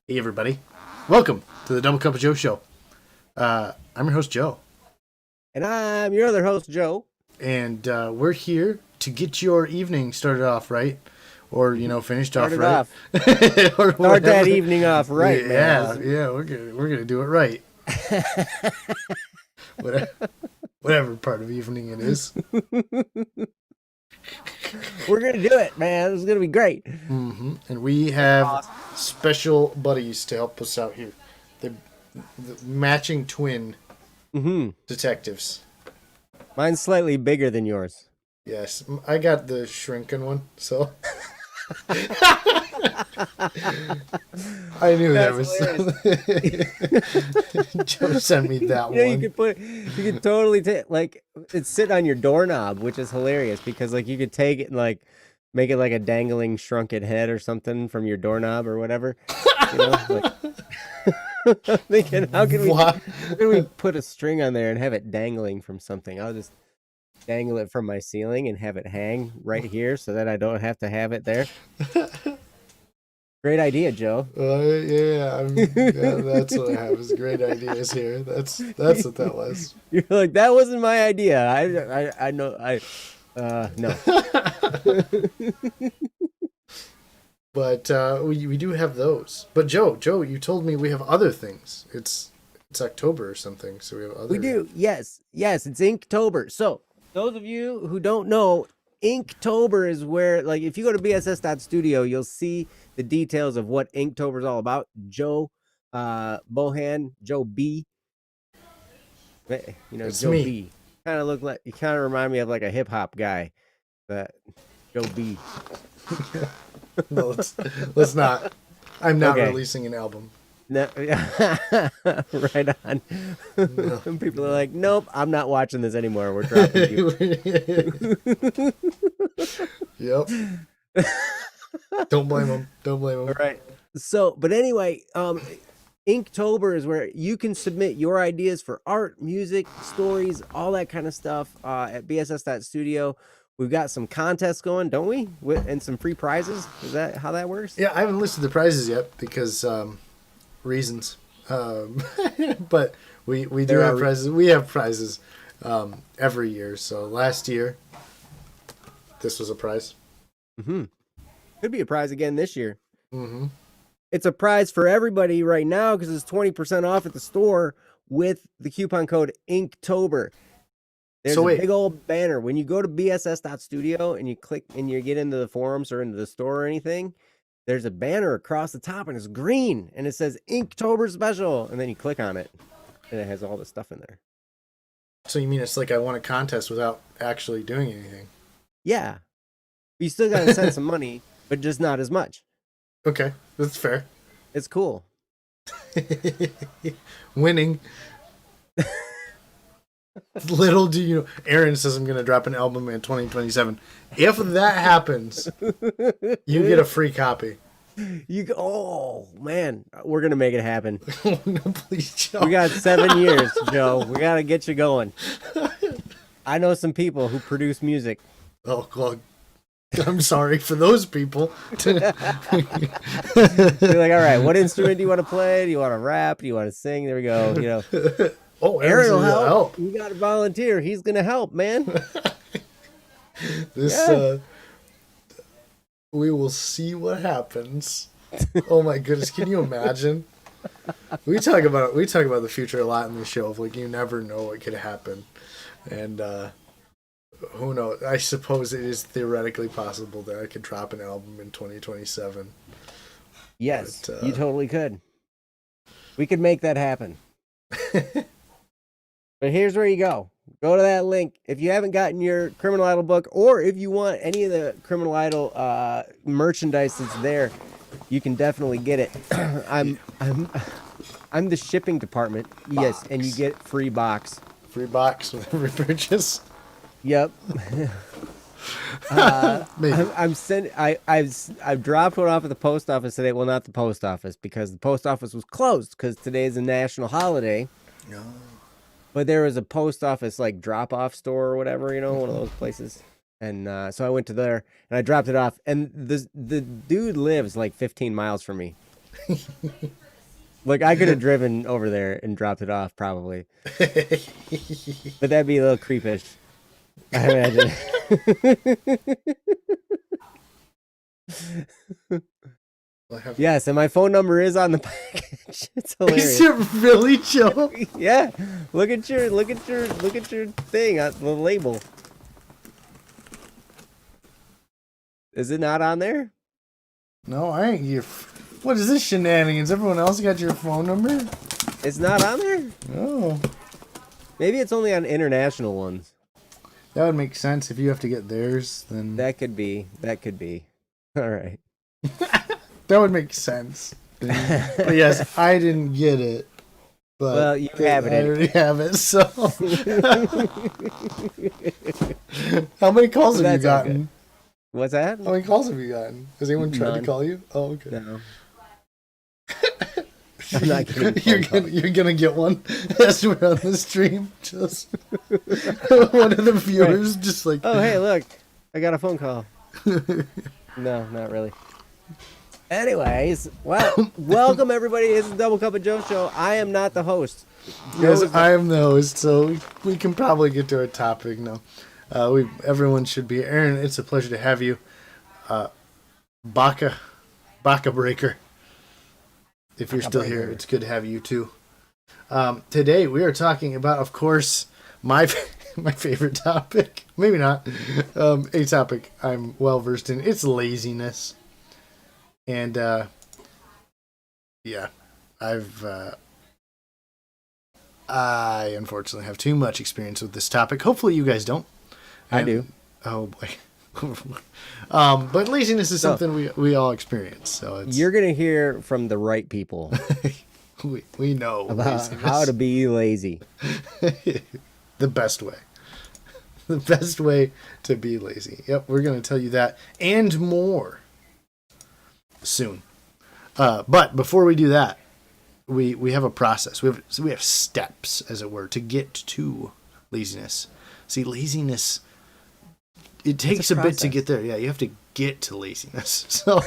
Hey everybody, welcome to the Double Cup of Joe show. I'm your host Joe. And I'm your other host Joe. And we're here to get your evening started off right. Or, you know, finished off right. Or start that evening off right, man. Yeah, we're gonna do it right. whatever part of evening it is. We're going to do it, man. It's going to be great. Mm-hmm. And we have special buddies to help us out here. The matching twin detectives. Mine's slightly bigger than yours. Yes, I got the shrinking one, so... I knew that was something. Joe sent me that one. You could totally take, like, it's sitting on your doorknob, which is hilarious because, like, you could take it and, like, make it like a dangling shrunken head or something from your doorknob or whatever. You know, like... I'm thinking, how can What? we put a string on there and have it dangling from something? I'll just dangle it from my ceiling and have it hang right here so that I don't have to have it there. Great idea, Joe. Yeah, that's what I have is great ideas here. That's what that was. You're like, that wasn't my idea. I know. No. But we do have those. But Joe, you told me we have other things. It's October or something, so we have other. We do. Yes, it's Inktober. So those of you who don't know, Inktober is where, like, if you go to bss.studio, you'll see the details of what Inktober is all about. Joe, Bohan, Joe B. You know, It's Joe me. B. Kind of look like, you kind of remind me of like a hip hop guy, but Joe B. No, let's not. I'm not Okay. releasing an album. No, right on. No. People are like, nope, I'm not watching this anymore. We're dropping you. Yep. Don't blame them. All right. So, but anyway, Inktober is where you can submit your ideas for art, music, stories, all that kind of stuff at bss.studio. We've got some contests going, don't we? And some free prizes. Is that how that works? Yeah, I haven't listed the prizes yet because reasons. But we do have prizes. We have prizes every year. So last year, this was a prize. Mm-hmm. Could be a prize again this year. Mm-hmm. It's a prize for everybody right now because it's 20% off at the store with the coupon code Inktober. There's a big old banner. When you go to bss.studio and you click and you get into the forums or into the store or anything, there's a banner across the top and it's green and it says Inktober special. And then you click on it and it has all the stuff in there. So you mean it's like I won a contest without actually doing anything? Yeah. You still got to send some money, but just not as much. Okay, that's fair. It's cool. Winning. Little do you know, Aaron says I'm going to drop an album in 2027. If that happens, you get a free copy. Oh, man. We're going to make it happen. No, please, Joe. We got 7 years, Joe. We got to get you going. I know some people who produce music. Oh, God. I'm sorry for those people. You're like, all right, what instrument do you want to play? Do you want to rap? Do you want to sing? There we go. You know. Oh, Aaron will help. You got to volunteer. He's going to help, man. We will see what happens. Oh my goodness, can you imagine? We talk about the future a lot in the show. Like, you never know what could happen, and who knows? I suppose it is theoretically possible that I could drop an album in 2027. Yes, but, you totally could. We could make that happen. But here's where you go. Go to that link. If you haven't gotten your Criminal Idol book, or if you want any of the Criminal Idol merchandise that's there, you can definitely get it. I'm the shipping department. Yes, and you get free box. Free box with every purchase. Yep. I've dropped one off at the post office today. Well, not the post office, because the post office was closed because today is a national holiday. No. But there was a post office like drop-off store or whatever, you know, one of those places. And so I went to there and I dropped it off. And the dude lives like 15 miles from me. Like, I could have driven over there and dropped it off probably. But that'd be a little creepish, I imagine. Yes, and my phone number is on the package. It's hilarious. Is it really, Joe? Yeah. Look at your thing on the label. Is it not on there? No, I ain't your. What is this shenanigans? Everyone else got your phone number? It's not on there? No. Maybe it's only on international ones. That would make sense. If you have to get theirs, then that could be. All right. That would make sense. But yes, I didn't get it. But well, you have it. I already have it. So, how many calls have you gotten? Okay. What's that? How many calls have you gotten? Has anyone tried to call you? Oh, okay. No. I'm not getting you're gonna get one as we're on the stream. Just one of the viewers, right. just like, oh hey, look, I got a phone call. No, not really. Anyways, well, welcome everybody. This is Double Cup of Joe show. I am not the host. yes, I am the host, so we can probably get to our topic now. Everyone should be. Aaron, it's a pleasure to have you. Baka Breaker. If you're still here, it's good to have you too. Today we are talking about, of course, my favorite topic. Maybe not. A topic I'm well versed in. It's laziness. And yeah, I unfortunately have too much experience with this topic. Hopefully you guys don't. I do. Oh boy. But laziness is something we all experience. So you're gonna hear from the right people. we know about laziness. How to be lazy. The best way. The best way to be lazy. Yep, we're gonna tell you that and more soon. But before we do that, we have a process. We have steps, as it were, to get to laziness. See, laziness, it takes a bit to get there. Yeah, you have to get to laziness. So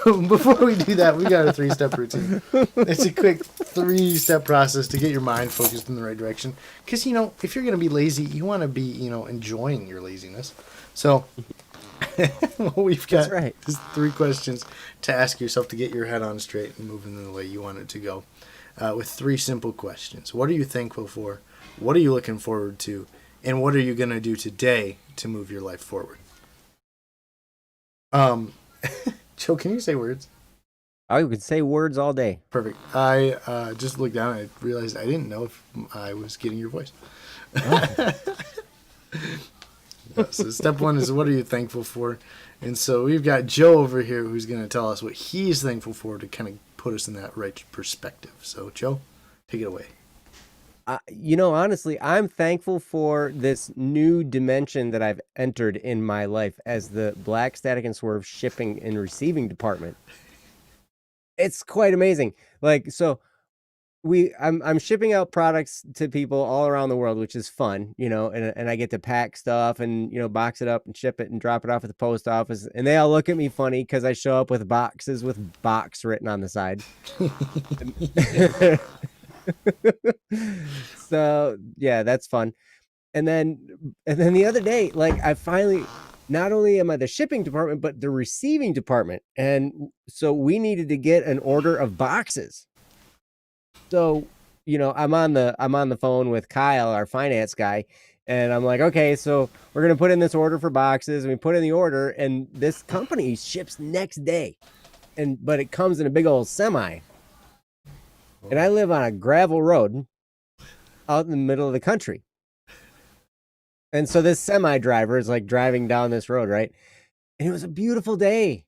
before we do that, we got a 3-step routine. It's a quick 3-step process to get your mind focused in the right direction. Because, if you're going to be lazy, you want to be, enjoying your laziness. So we've got just 3 questions to ask yourself to get your head on straight and moving in the way you want it to go. With 3 simple questions. What are you thankful for? What are you looking forward to? And what are you going to do today to move your life forward? Joe, can you say words? I could say words all day. Perfect. I just looked down and I realized I didn't know if I was getting your voice. Oh. So step 1 is, what are you thankful for? And so we've got Joe over here who's going to tell us what he's thankful for to kind of put us in that right perspective. So Joe, take it away. Honestly, I'm thankful for this new dimension that I've entered in my life as the Black Static and Swerve shipping and receiving department. It's quite amazing. I'm shipping out products to people all around the world, which is fun, and I get to pack stuff and, box it up and ship it and drop it off at the post office. And they all look at me funny because I show up with boxes with box written on the side. So yeah, that's fun. And then the other day, I finally, not only am I the shipping department, but the receiving department. And so we needed to get an order of boxes. So, I'm on the phone with Kyle, our finance guy, and I'm like, okay, so we're going to put in this order for boxes, and we put in the order, and this company ships next day. But it comes in a big old semi. And I live on a gravel road out in the middle of the country. And so this semi driver is driving down this road, right? And it was a beautiful day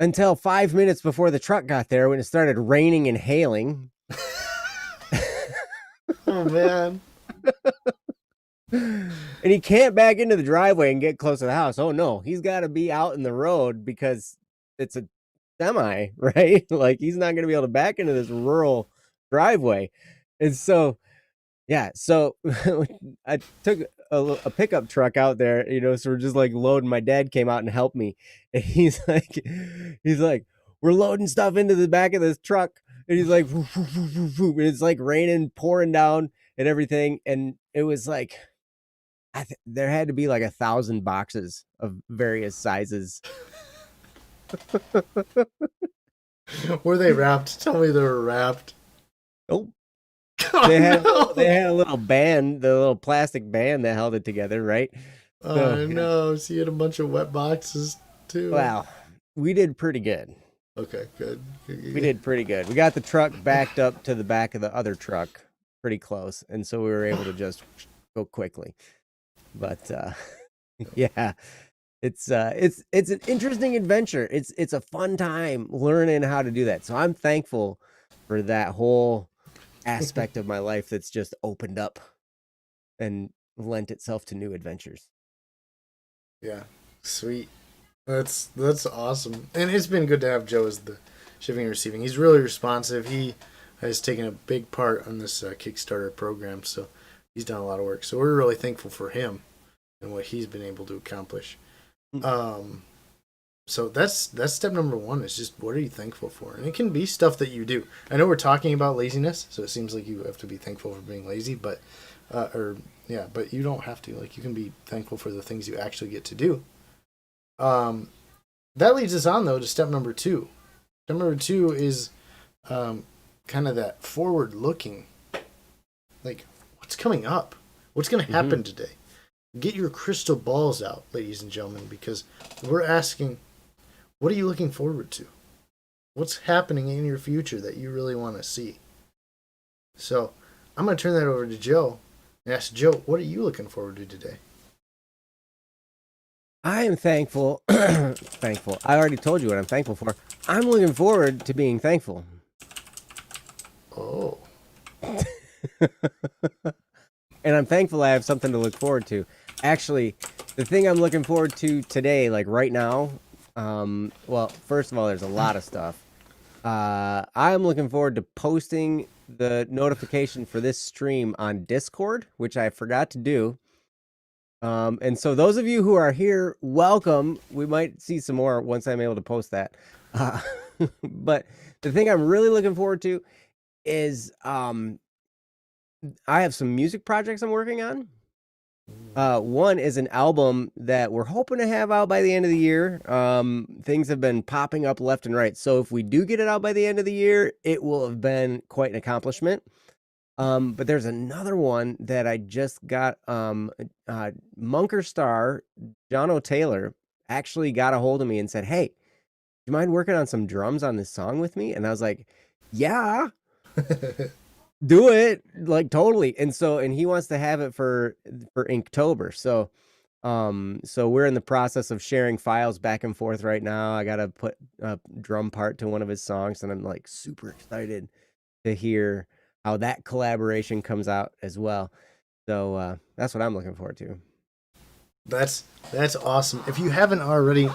until 5 minutes before the truck got there, when it started raining and hailing. Oh, man. And he can't back into the driveway and get close to the house. Oh, no. He's got to be out in the road because it's a semi, right? He's not going to be able to back into this rural driveway. And so, yeah, so I took a pickup truck out there, so we're just loading. My dad came out and helped me. And he's like, we're loading stuff into the back of this truck. And he's like, woo, woo, woo, woo, woo. And it's raining, pouring down and everything. And it was there had to be 1,000 boxes of various sizes. Were they wrapped? Tell me they were wrapped. Nope. They had a little band, the little plastic band that held it together, right? Oh, no. So you had a bunch of wet boxes, too. Wow. We did pretty good. Okay, good. We did pretty good. We got the truck backed up to the back of the other truck pretty close, and so we were able to just go quickly. But, yeah. It's an interesting adventure. It's a fun time learning how to do that. So I'm thankful for that whole aspect of my life that's just opened up and lent itself to new adventures. Yeah, sweet. That's awesome. And it's been good to have Joe as the shipping and receiving. He's really responsive. He has taken a big part on this Kickstarter program, so he's done a lot of work. So we're really thankful for him and what he's been able to accomplish. So that's step number one, is just what are you thankful for? And it can be stuff that you do. I know we're talking about laziness, so it seems like you have to be thankful for being lazy, but but you don't have to. Like, you can be thankful for the things you actually get to do. That leads us on, though, to step number two. Step number two is kind of that forward looking, like, what's coming up? What's going to happen today? Get your crystal balls out, ladies and gentlemen, because we're asking, what are you looking forward to? What's happening in your future that you really want to see? So I'm going to turn that over to Joe and ask Joe, what are you looking forward to today? I am thankful. Thankful. I already told you what I'm thankful for. I'm looking forward to being thankful. Oh. And I'm thankful I have something to look forward to. Actually, the thing I'm looking forward to today, like right now, well, first of all, there's a lot of stuff. I'm looking forward to posting the notification for this stream on Discord, which I forgot to do. And so those of you who are here, welcome. We might see some more once I'm able to post that. But the thing I'm really looking forward to is I have some music projects I'm working on. One is an album that we're hoping to have out by the end of the year. Things have been popping up left and right. So if we do get it out by the end of the year, it will have been quite an accomplishment. But there's another one that I just got. Munker star John O'Taylor actually got a hold of me and said, "Hey, do you mind working on some drums on this song with me?" And I was like, "Yeah." Do it, like, totally. And he wants to have it for Inktober. So we're in the process of sharing files back and forth right now. I got to put a drum part to one of his songs, and I'm like super excited to hear how that collaboration comes out as well. So that's what I'm looking forward to. That's awesome. If you haven't already,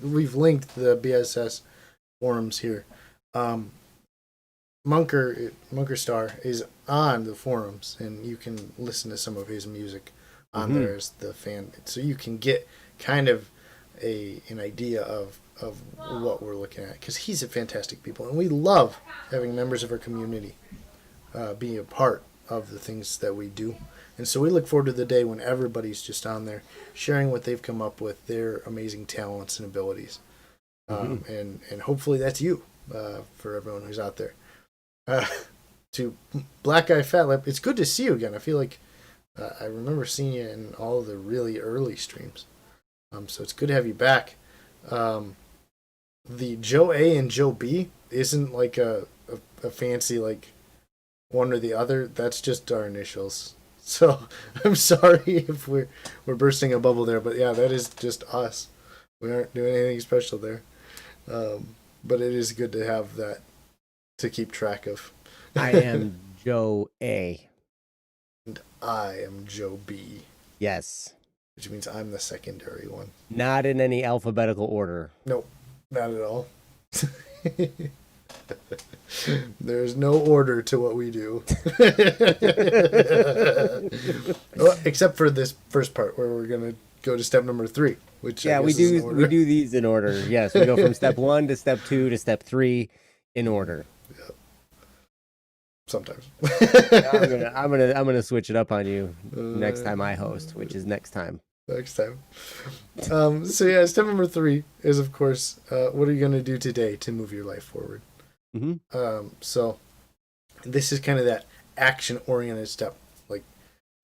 we've linked the BSS forums here. Munker Star is on the forums, and you can listen to some of his music on there as the fan, so you can get kind of an idea of what we're looking at, because he's a fantastic people, and we love having members of our community be a part of the things that we do. And so we look forward to the day when everybody's just on there sharing what they've come up with, their amazing talents and abilities. And hopefully that's you, for everyone who's out there. To Black Guy Fat Lip, it's good to see you again. I feel like I remember seeing you in all of the really early streams. So it's good to have you back. The Joe A and Joe B isn't like a fancy, like, one or the other. That's just our initials. So I'm sorry if we're bursting a bubble there, but yeah, that is just us. We aren't doing anything special there. But it is good to have that to keep track of. I am Joe A. And I am Joe B. Yes. Which means I'm the secondary one. Not in any alphabetical order. Nope, not at all. There's no order to what we do. Well, except for this first part where we're going to go to step number 3. Which we do these in order. Yes, we go from step 1 to step 2 to step 3 in order. Yep. Sometimes. I'm gonna switch it up on you next time I host, which is next time. So yeah, step number 3 is, of course, what are you gonna do today to move your life forward? So this is kind of that action-oriented step. Like,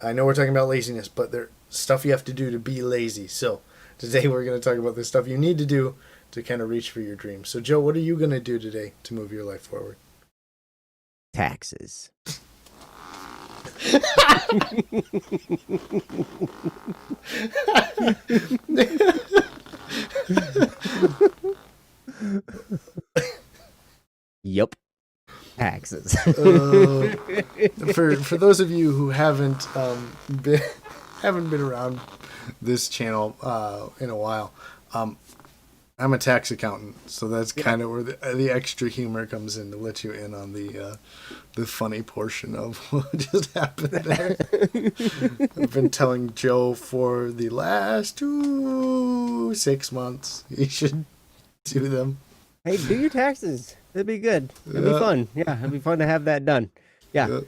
I know we're talking about laziness, but there's stuff you have to do to be lazy. So today we're going to talk about the stuff you need to do to kind of reach for your dreams. So Joe, what are you going to do today to move your life forward? Taxes. Yep. Taxes. For those of you who haven't been around this channel in a while, I'm a tax accountant, so that's kind of where the extra humor comes in to let you in on the funny portion of what just happened there. I've been telling Joe for the last 6 months he should do them. Hey, do your taxes. It'd be good. It'd be fun. Yeah, it'd be fun to have that done. Yeah.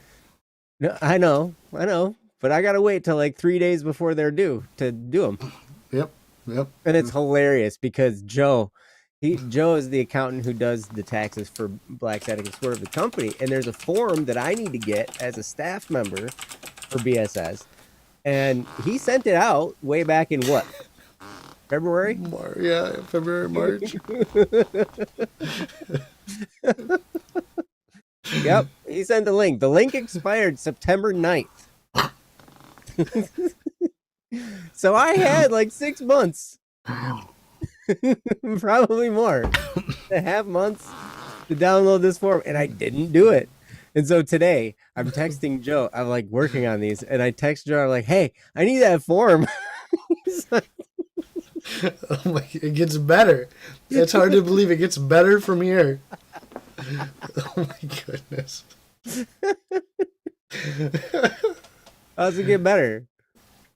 No, I know. But I gotta wait till like 3 days before they're due to do them. Yep. And it's hilarious because Joe is the accountant who does the taxes for Black Static and Swerve, the company. And there's a form that I need to get as a staff member for BSS. And he sent it out way back in what? February? February, March. Yep, he sent the link. The link expired September 9th. So I had like 6 months, probably more, to have months to download this form, and I didn't do it. And so today I'm texting Joe. I'm like working on these, and I text Joe. I'm like, "Hey, I need that form." Oh my! It gets better. It's hard to believe it gets better from here. Oh my goodness! How's it get better?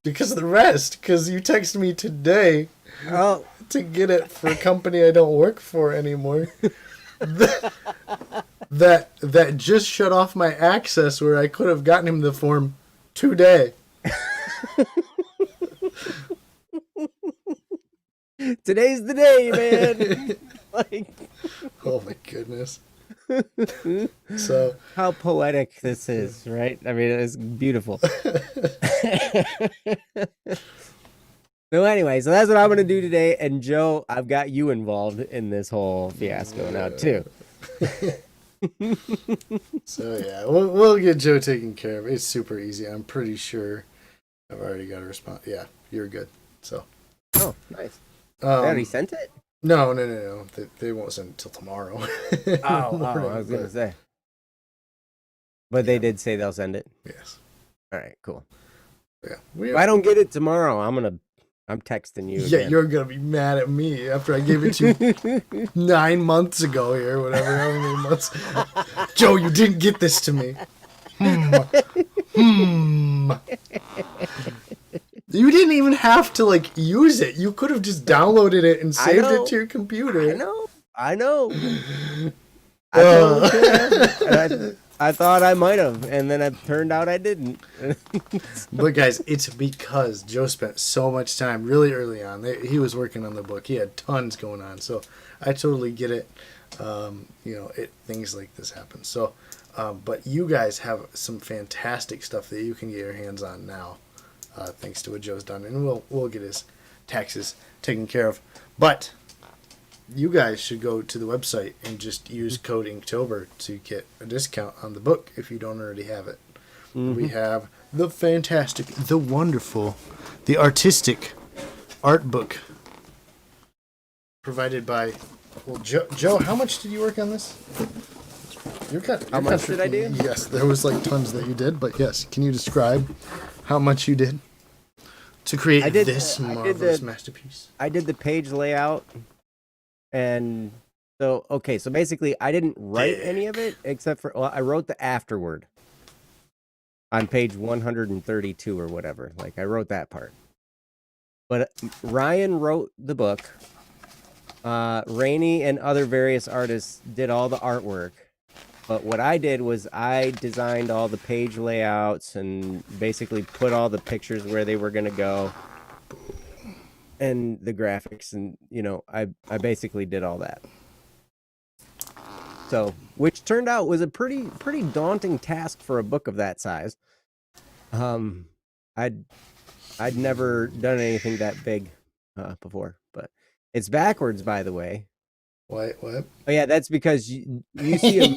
Because of the rest. Because you texted me today to get it for a company I don't work for anymore. that just shut off my access where I could have gotten him the form today. Today's the day, man. Like, oh my goodness. So how poetic this is, right? I mean, it's beautiful. So anyway, so that's what I'm going to do today. And Joe, I've got you involved in this whole fiasco now too. So yeah, we'll get Joe taken care of. It's super easy. I'm pretty sure I've already got a response. Yeah, you're good. So. Oh, nice. They already sent it? No. They won't send it till tomorrow. I was going to say. But they did say they'll send it? Yes. All right, cool. Yeah. If I don't get it tomorrow, I'm texting you. Yeah, again. You're going to be mad at me after I gave it to you 9 months ago here, whatever, how many months. Joe, you didn't get this to me. You didn't even have to use it. You could have just downloaded it and saved it to your computer. I know. I totally could have. I thought I might have, and then it turned out I didn't. But guys, it's because Joe spent so much time really early on. He was working on the book. He had tons going on, so I totally get it. Things like this happen. So, but you guys have some fantastic stuff that you can get your hands on now. Thanks to what Joe's done, and we'll get his taxes taken care of. But you guys should go to the website and just use code Inktober to get a discount on the book if you don't already have it. Mm-hmm. We have the fantastic, the wonderful, the artistic art book provided by Joe. How much did you work on this? How much did I do? Yes, there was tons that you did, but yes, can you describe how much you did to create this marvelous masterpiece? I did the page layout, and so basically I didn't write any of it except for I wrote the afterword on page 132 or whatever. I wrote that part, but Ryan wrote the book. Rainey and other various artists did all the artwork. But what I did was I designed all the page layouts and basically put all the pictures where they were going to go and the graphics. And, I basically did all that. So, which turned out was a pretty daunting task for a book of that size. I'd never done anything that big before, but it's backwards, by the way. What? Oh yeah, that's because you see him,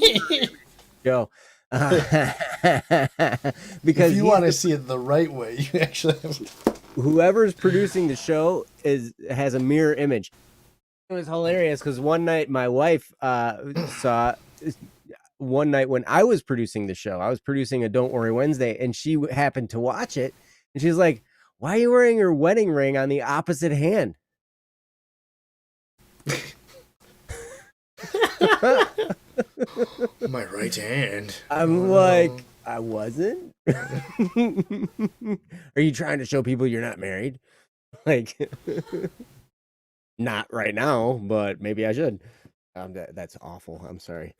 Joe. Because if you want to see it the right way, you actually have to. Whoever's producing the show has a mirror image. It was hilarious because one night my wife saw. One night when I was producing the show, I was producing a Don't Worry Wednesday, and she happened to watch it, and she's like, "Why are you wearing your wedding ring on the opposite hand?" My right hand. I'm like, I wasn't. Are you trying to show people you're not married? Like, not right now, but maybe I should. That's awful. I'm sorry.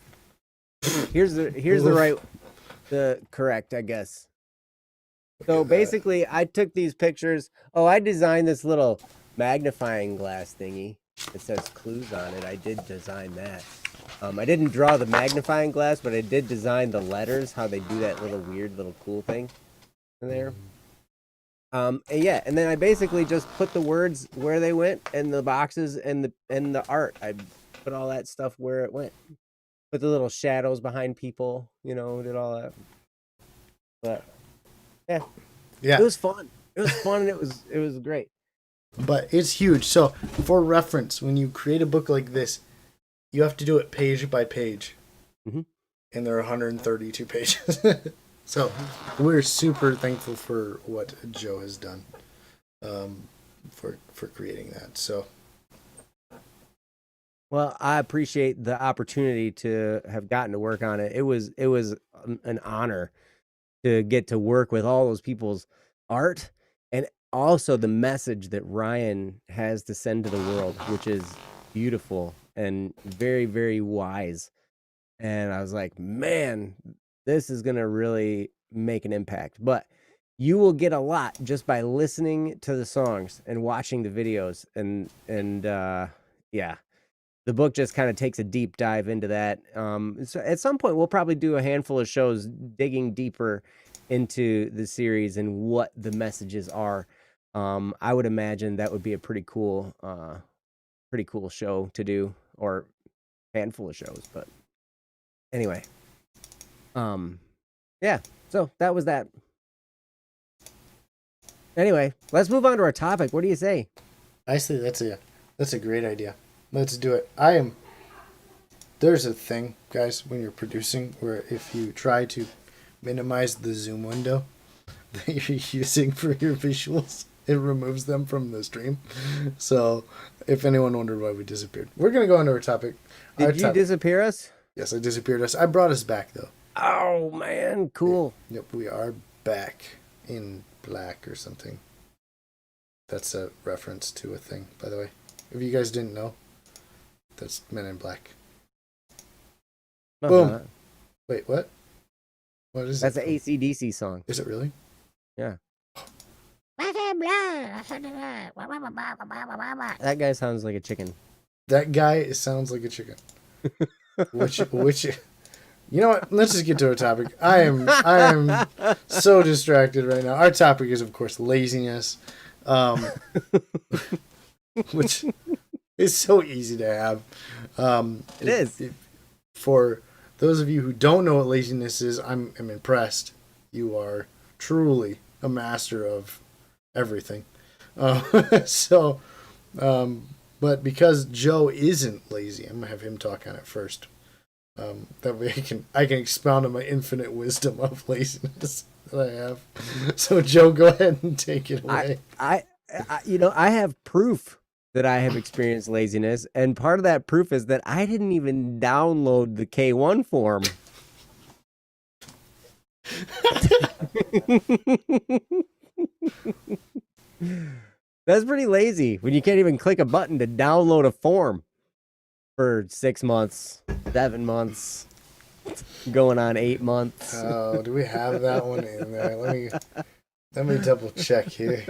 Here's the correct, I guess. So basically, I took these pictures. Oh, I designed this little magnifying glass thingy that says clues on it. I did design that. I didn't draw the magnifying glass, but I did design the letters, how they do that little weird little cool thing in there. And yeah, and then I basically just put the words where they went and the boxes and the art. I put all that stuff where it went. Put the little shadows behind people, did all that. But yeah. It was fun. It was fun and it was great. But it's huge. So for reference, when you create a book like this, you have to do it page by page. Mm-hmm. And there are 132 pages. So we're super thankful for what Joe has done for creating that. So, well, I appreciate the opportunity to have gotten to work on it. It was an honor to get to work with all those people's art and also the message that Ryan has to send to the world, which is beautiful and very, very wise. And I was like, man, this is going to really make an impact. But you will get a lot just by listening to the songs and watching the videos. And yeah, the book just kind of takes a deep dive into that. So at some point, we'll probably do a handful of shows digging deeper into the series and what the messages are. I would imagine that would be a pretty cool show to do, or handful of shows. But anyway, yeah, so that was that. Anyway, let's move on to our topic. What do you say? I say that's a great idea. Let's do it. There's a thing, guys, when you're producing where if you try to minimize the zoom window that you're using for your visuals, it removes them from the stream. So if anyone wondered why we disappeared, we're going to go into our topic. Did you disappear us? Yes, I disappeared us. I brought us back, though. Oh, man. Cool. Yep, we are back in black or something. That's a reference to a thing, by the way. If you guys didn't know, that's Men in Black. Boom. Not. Wait, what? What is That's an AC/DC song. Is it really? Yeah. That guy sounds like a chicken. That guy sounds like a chicken. Which you know what? Let's just get to our topic. I am so distracted right now. Our topic is, of course, laziness, which is so easy to have. It is. For those of you who don't know what laziness is, I'm impressed. You are truly a master of everything. But because Joe isn't lazy, I'm gonna have him talk on it first. That way I can expound on my infinite wisdom of laziness that I have. So Joe, go ahead and take it away. I have proof that I have experienced laziness, and part of that proof is that I didn't even download the K1 form. That's pretty lazy when you can't even click a button to download a form for 6 months, 7 months, going on 8 months. Oh, do we have that one in there? Let me double check here.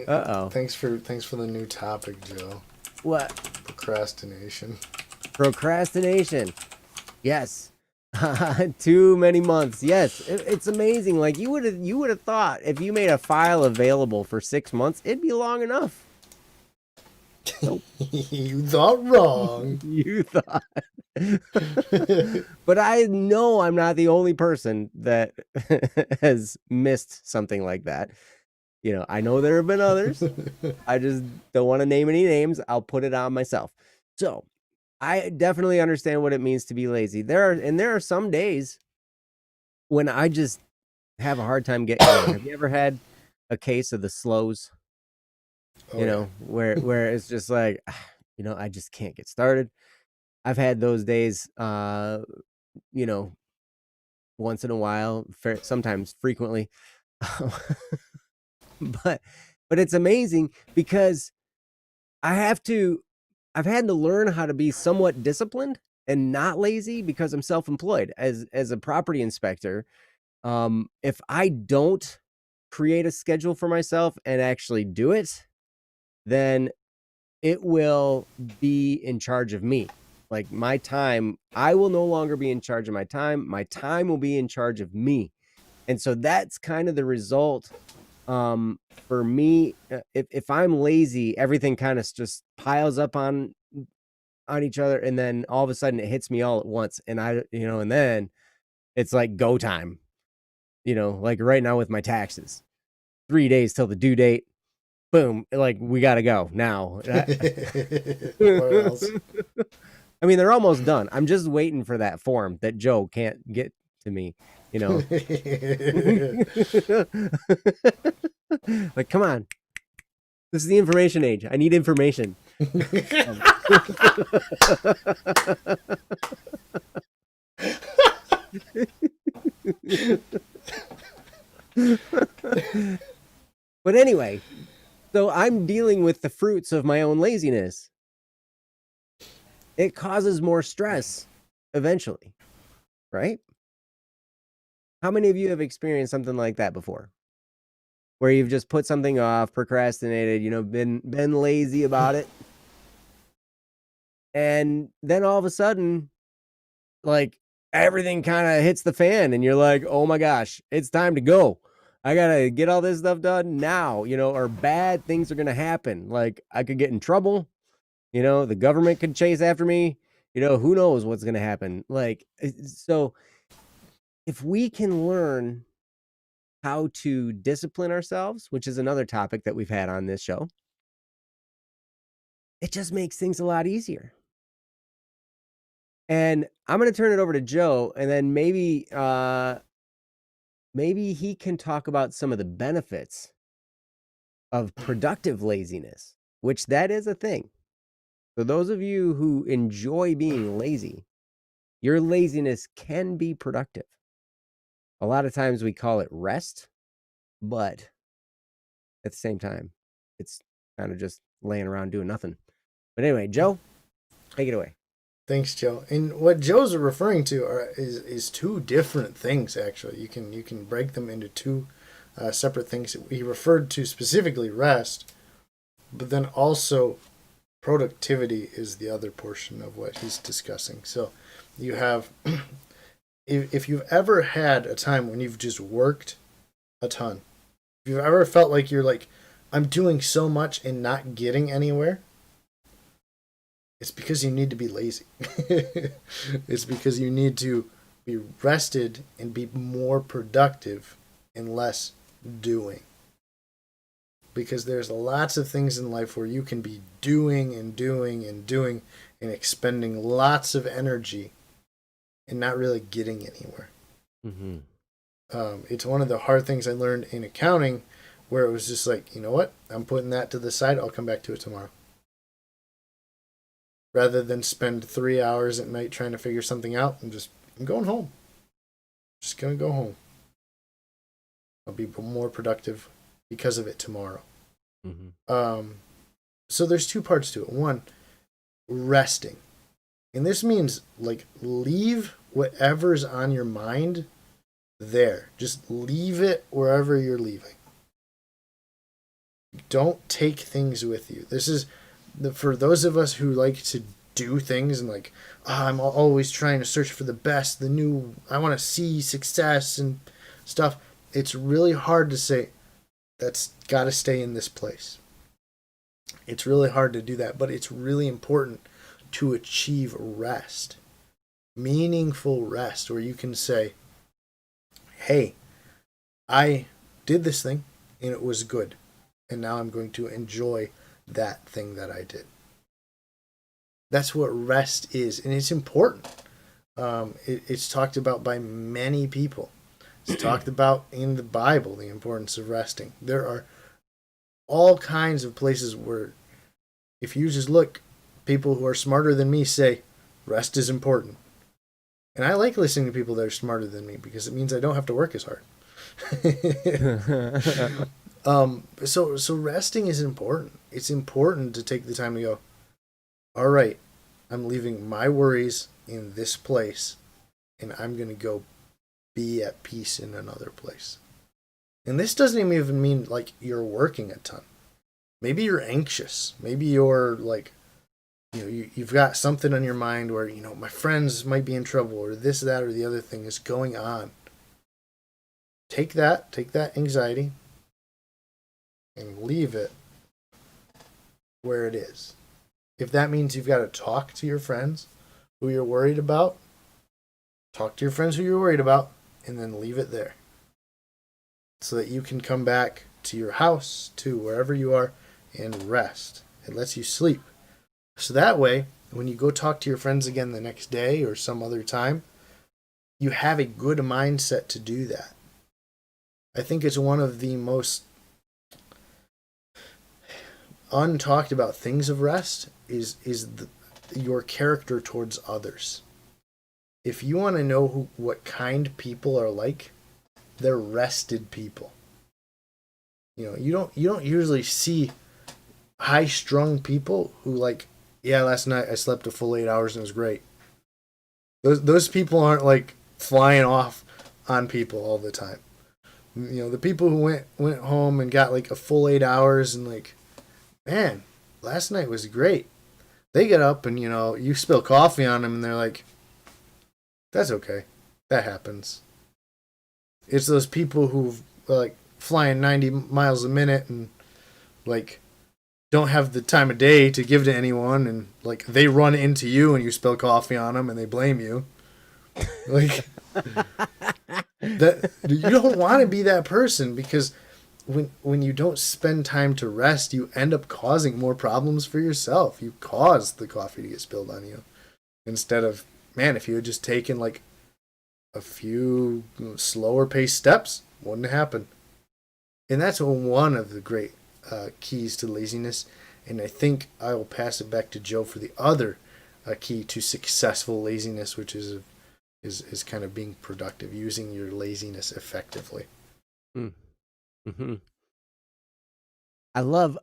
Uh-oh. Thanks for the new topic, Joe. What? Procrastination. Procrastination. Yes. Too many months. Yes, it's amazing. Like you would have thought if you made a file available for 6 months, it'd be long enough. Nope. You thought wrong. You thought. But I know I'm not the only person that has missed something like that. I know there have been others. I just don't want to name any names. I'll put it on myself. So I definitely understand what it means to be lazy. There are some days when I just have a hard time getting going. Have you ever had a case of the slows? Where it's just like, I just can't get started. I've had those days, you know, once in a while, sometimes frequently. but it's amazing because I've had to learn how to be somewhat disciplined and not lazy because I'm self-employed as a property inspector. If I don't create a schedule for myself and actually do it, then it will be in charge of me. Like my time, I will no longer be in charge of my time. My time will be in charge of me. And so that's kind of the result. For me, if I'm lazy, everything kind of just piles up on each other. And then all of a sudden it hits me all at once. And and then it's like go time, like right now with my taxes, 3 days till the due date. Boom. Like we got to go now. Or else. I mean, they're almost done. I'm just waiting for that form that Joe can't get to me, Like, come on. This is the information age. I need information. But anyway, so I'm dealing with the fruits of my own laziness. It causes more stress eventually, right? How many of you have experienced something like that before? Where you've just put something off, procrastinated, been lazy about it. And then all of a sudden, like everything kind of hits the fan and you're like, oh my gosh, it's time to go. I got to get all this stuff done now, or bad things are going to happen. Like I could get in trouble, the government could chase after me, who knows what's going to happen. Like, so if we can learn how to discipline ourselves, which is another topic that we've had on this show, it just makes things a lot easier. And I'm going to turn it over to Joe, and then maybe he can talk about some of the benefits of productive laziness, which that is a thing. For those of you who enjoy being lazy, your laziness can be productive. A lot of times we call it rest, but at the same time, it's kind of just laying around doing nothing. But anyway, Joe, take it away. Thanks, Joe. And what Joe's referring to is two different things. Actually, you can break them into two separate things. He referred to specifically rest, but then also productivity is the other portion of what he's discussing. So you have, if you've ever had a time when you've just worked a ton, if you've ever felt like you're like, I'm doing so much and not getting anywhere, it's because you need to be lazy. It's because you need to be rested and be more productive and less doing. Because there's lots of things in life where you can be doing and doing and doing and expending lots of energy and not really getting anywhere. Mm-hmm. It's one of the hard things I learned in accounting, where it was just like, you know what? I'm putting that to the side. I'll come back to it tomorrow. Rather than spend 3 hours at night trying to figure something out, I'm going home. Just going to go home. I'll be more productive because of it tomorrow. Mm-hmm. So there's two parts to it. One, resting. And this means like leave whatever's on your mind there. Just leave it wherever you're leaving. Don't take things with you. This is for those of us who like to do things and like, I'm always trying to search for the best, the new, I want to see success and stuff. It's really hard to say, that's got to stay in this place. It's really hard to do that, but it's really important to achieve rest. Meaningful rest where you can say, hey, I did this thing and it was good. And now I'm going to enjoy that thing that I did. That's what rest is. And it's important. It's talked about by many people. It's talked about in the Bible, the importance of resting. There are all kinds of places where if you just look, people who are smarter than me say, Rest is important. And I like listening to people that are smarter than me because it means I don't have to work as hard. So resting is important. It's important to take the time to go, all right, I'm leaving my worries in this place and I'm going to go be at peace in another place. And this doesn't even mean like you're working a ton. Maybe you're anxious. Maybe you're like, you've got something on your mind where, my friends might be in trouble or this, that, or the other thing is going on. Take that anxiety and leave it where it is. If that means you've got to talk to your friends who you're worried about, talk to your friends who you're worried about, and then leave it there. So that you can come back to your house, to wherever you are, and rest. It lets you sleep. So that way, when you go talk to your friends again the next day or some other time, you have a good mindset to do that. I think it's one of the most untalked about things of rest is your character towards others. If you want to know what kind people are like, they're rested people. You don't usually see high-strung people who like, yeah, last night I slept a full 8 hours and it was great. Those people aren't like flying off on people all the time. The people who went home and got like a full 8 hours and like, man, last night was great. They get up and you spill coffee on them and they're like, that's okay, that happens. It's those people who like flying 90 miles a minute and like don't have the time of day to give to anyone, and like they run into you and you spill coffee on them and they blame you. Like that, you don't want to be that person, because when you don't spend time to rest, you end up causing more problems for yourself. You cause the coffee to get spilled on you, instead of, man, if you had just taken like a few slower paced steps, wouldn't happen. And that's one of the great keys to laziness. And I think I will pass it back to Joe for the other key to successful laziness, which is kind of being productive, using your laziness effectively. Mm-hmm. I love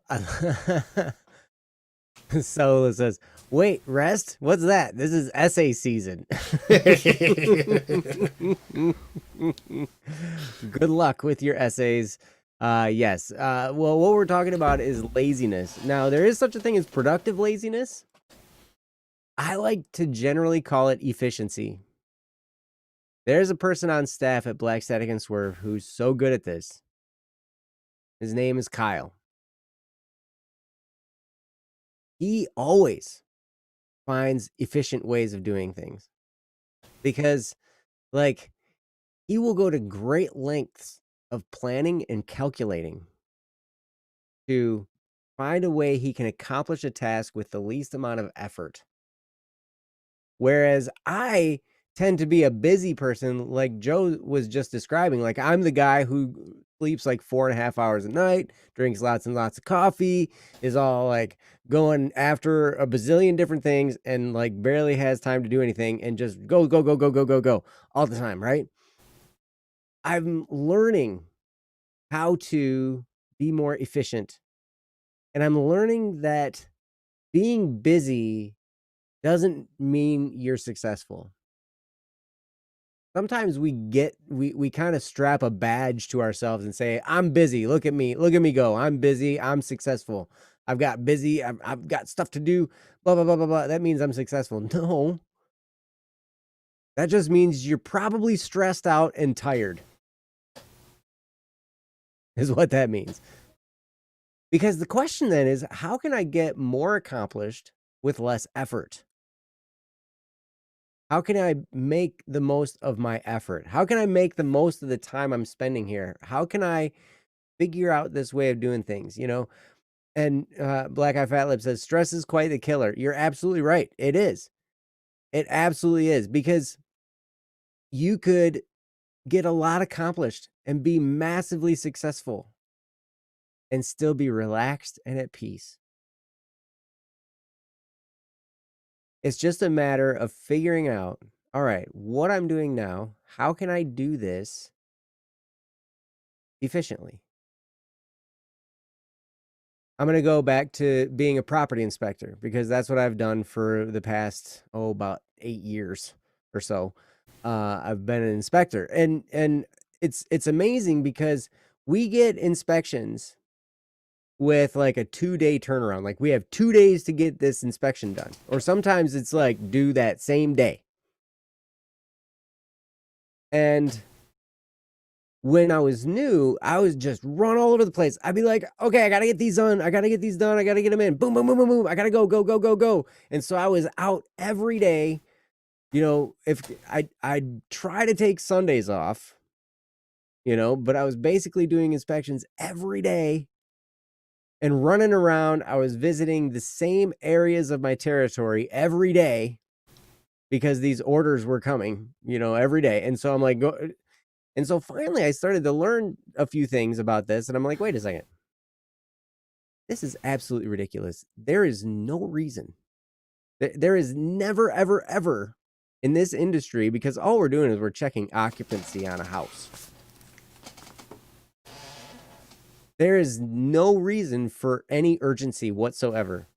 Solo says, wait, rest? What's that? This is essay season. Good luck with your essays. Yes. Well, what we're talking about is laziness. Now, there is such a thing as productive laziness. I like to generally call it efficiency. There's a person on staff at Black Static and Swerve who's so good at this. His name is Kyle. He always finds efficient ways of doing things, because like he will go to great lengths of planning and calculating to find a way he can accomplish a task with the least amount of effort. Whereas I tend to be a busy person, like Joe was just describing. Like, I'm the guy who sleeps like 4.5 hours a night, drinks lots and lots of coffee, is all like going after a bazillion different things, and like barely has time to do anything, and just go all the time, right? I'm learning how to be more efficient. And I'm learning that being busy doesn't mean you're successful. Sometimes we kind of strap a badge to ourselves and say, I'm busy. Look at me go. I'm busy. I'm successful. I've got busy. I've got stuff to do. Blah, blah, blah, blah, blah. That means I'm successful. No. That just means you're probably stressed out and tired, is what that means. Because the question then is, how can I get more accomplished with less effort? How can I make the most of my effort? How can I make the most of the time I'm spending here? How can I figure out this way of doing things, And Black Eye Fat Lip says, stress is quite the killer. You're absolutely right. It is. It absolutely is, because you could get a lot accomplished and be massively successful and still be relaxed and at peace. It's just a matter of figuring out, all right, what I'm doing now, how can I do this efficiently? I'm going to go back to being a property inspector because that's what I've done for the past, about 8 years or so. I've been an inspector, and it's amazing because we get inspections with like a 2-day turnaround. Like we have 2 days to get this inspection done, or sometimes it's like due that same day. And when I was new, I was just run all over the place. I'd be like, okay, I got to get these done. I got to get these done. I got to get them in. Boom, boom, boom, boom, boom. I got to go, go, go, go, go. And so I was out every day. If I'd try to take Sundays off, but I was basically doing inspections every day and running around. I was visiting the same areas of my territory every day because these orders were coming, every day. And so I'm like, and so finally I started to learn a few things about this, and I'm like, wait a second. This is absolutely ridiculous. There is no reason. There is never, ever, ever in this industry, because all we're doing is we're checking occupancy on a house. There is no reason for any urgency whatsoever.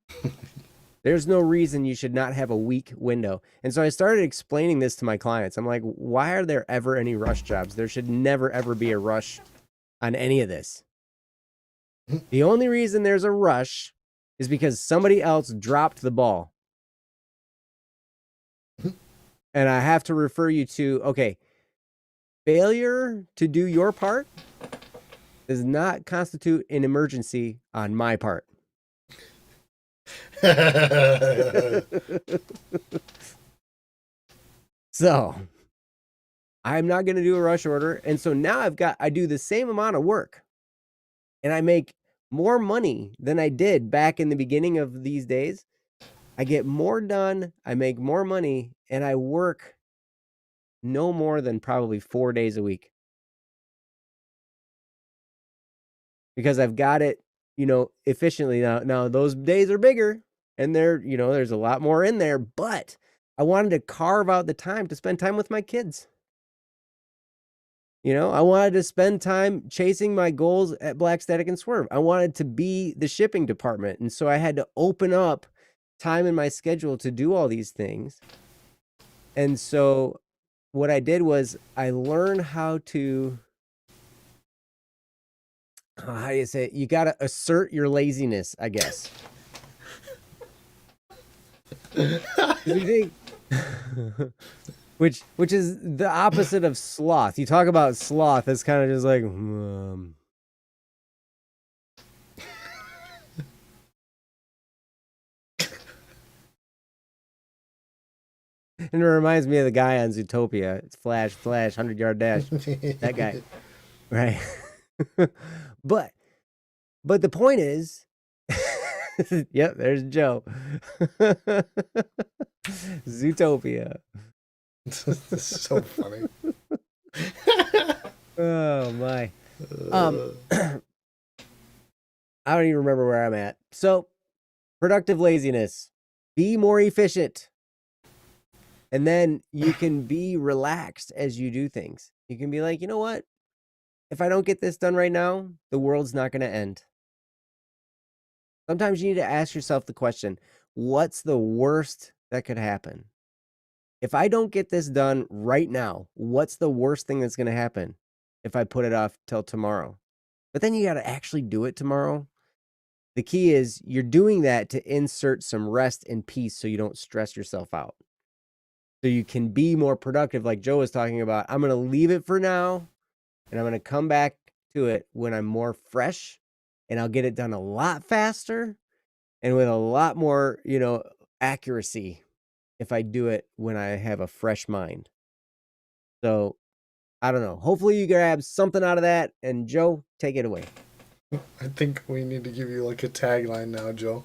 There's no reason you should not have a week window. And so I started explaining this to my clients. I'm like, why are there ever any rush jobs? There should never, ever be a rush on any of this. The only reason there's a rush is because somebody else dropped the ball. And I have to refer you to, okay, failure to do your part does not constitute an emergency on my part. So I'm not going to do a rush order. And so now I do the same amount of work and I make more money than I did back in the beginning of these days. I get more done. I make more money, and I work no more than probably 4 days a week because I've got it, efficiently. Now those days are bigger and there's a lot more in there, but I wanted to carve out the time to spend time with my kids. I wanted to spend time chasing my goals at Black Static and Swerve. I wanted to be the shipping department. And so I had to open up time in my schedule to do all these things. And so what I did was I learned how to, how do you say it? You got to assert your laziness, I guess. Which is the opposite of sloth. You talk about sloth, it's kind of just like, And it reminds me of the guy on Zootopia. It's Flash, 100-yard dash. That guy. Right. But the point is, yep, there's Joe. Zootopia. This is so funny. Oh my. I don't even remember where I'm at. So, productive laziness. Be more efficient. And then you can be relaxed as you do things. You can be like, you know what? If I don't get this done right now, the world's not going to end. Sometimes you need to ask yourself the question, what's the worst that could happen? If I don't get this done right now, what's the worst thing that's going to happen if I put it off till tomorrow? But then you got to actually do it tomorrow. The key is you're doing that to insert some rest and peace so you don't stress yourself out. So you can be more productive, like Joe was talking about. I'm going to leave it for now, and I'm going to come back to it when I'm more fresh, and I'll get it done a lot faster and with a lot more, accuracy if I do it when I have a fresh mind. So, I don't know. Hopefully you grab something out of that, and Joe, take it away. I think we need to give you like a tagline now, Joe.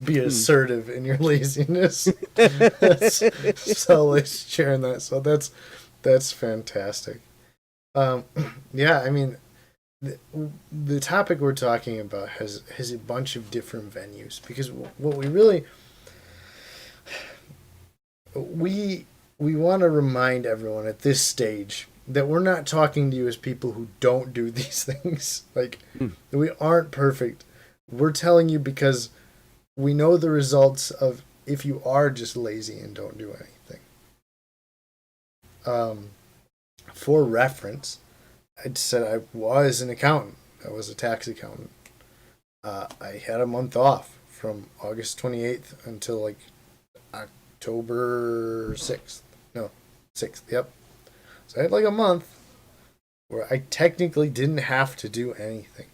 Be assertive in your laziness. So sharing that. So that's fantastic. Yeah, I mean, the topic we're talking about has a bunch of different venues because what we really, we want to remind everyone at this stage that we're not talking to you as people who don't do these things. Like, we aren't perfect. We're telling you because we know the results of if you are just lazy and don't do anything. For reference, I said I was an accountant. I was a tax accountant. I had a month off from August 28th until like October 6th. No, 6th, yep. So I had like a month where I technically didn't have to do anything.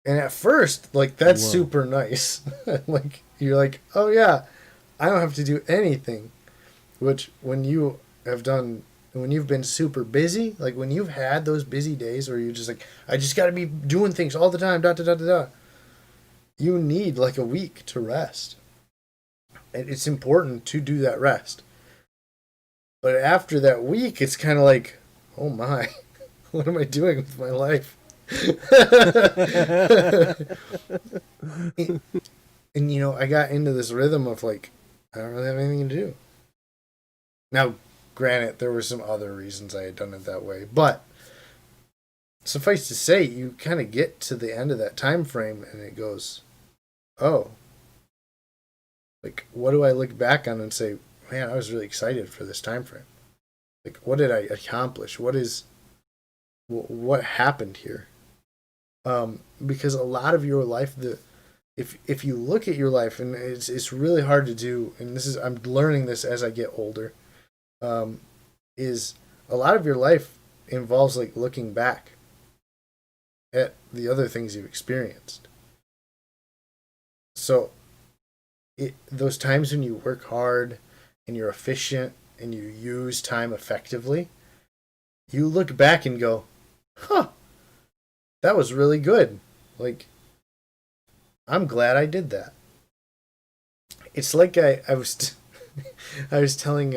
And at first, like, that's super nice. Like, you're like, oh yeah, I don't have to do anything. Which, when you've been super busy, like when you've had those busy days where you're just like, I just got to be doing things all the time, you need like a week to rest. And it's important to do that rest. But after that week, it's kind of like, oh my, what am I doing with my life? And you know, I got into this rhythm of like, I don't really have anything to do. Now, granted, there were some other reasons I had done it that way, but suffice to say, you kind of get to the end of that time frame and it goes, oh, like, what do I look back on and say, man, I was really excited for this time frame. Like, what did I accomplish? What happened here? Because a lot of your life, if you look at your life, and it's really hard to do, and I'm learning this as I get older, is a lot of your life involves like looking back at the other things you've experienced. So those times when you work hard and you're efficient and you use time effectively, you look back and go, huh, that was really good. Like, I'm glad I did that. It's like I was I was telling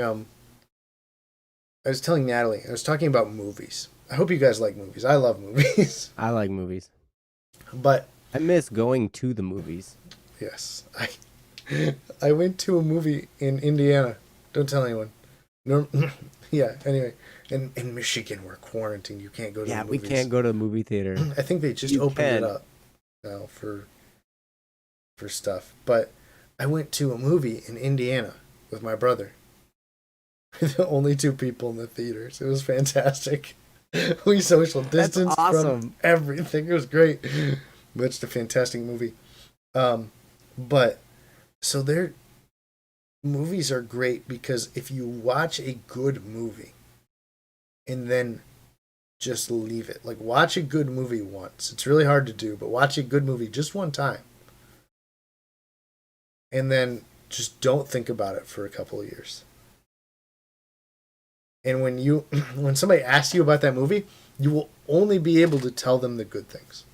Natalie, I was talking about movies. I hope you guys like movies. I love movies. I like movies. But I miss going to the movies. Yes. I went to a movie in Indiana. Don't tell anyone. No, yeah, anyway. In Michigan, we're quarantined. You can't go to the movies. Yeah, we can't go to a movie theater. I think they just opened it up now for stuff. But I went to a movie in Indiana with my brother. The only two people in the theaters. It was fantastic. We social distanced from everything. It was great. But it's a fantastic movie. But so their movies are great because if you watch a good movie and then just leave it, like watch a good movie once. It's really hard to do, but watch a good movie just one time. And then just don't think about it for a couple of years. And when somebody asks you about that movie, you will only be able to tell them the good things.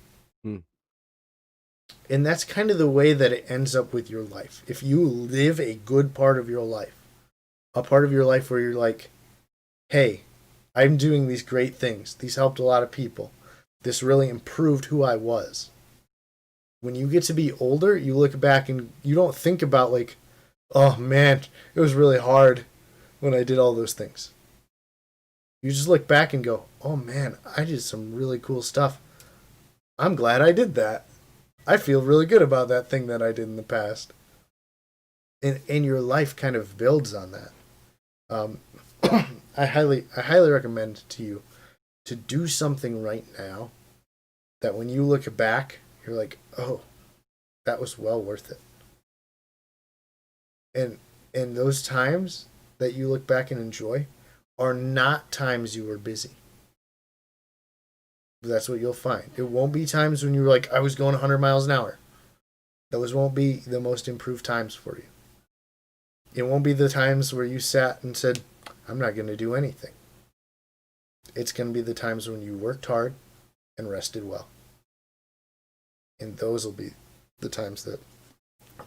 And that's kind of the way that it ends up with your life. If you live a good part of your life, a part of your life where you're like, hey, I'm doing these great things. These helped a lot of people. This really improved who I was. When you get to be older, you look back and you don't think about like, oh man, it was really hard when I did all those things. You just look back and go, oh man, I did some really cool stuff. I'm glad I did that. I feel really good about that thing that I did in the past. And your life kind of builds on that. I highly recommend to you to do something right now that when you look back, you're like, oh, that was well worth it. And those times that you look back and enjoy are not times you were busy. That's what you'll find. It won't be times when you're like, I was going 100 miles an hour. Those won't be the most improved times for you. It won't be the times where you sat and said, I'm not going to do anything. It's going to be the times when you worked hard and rested well. And those will be the times that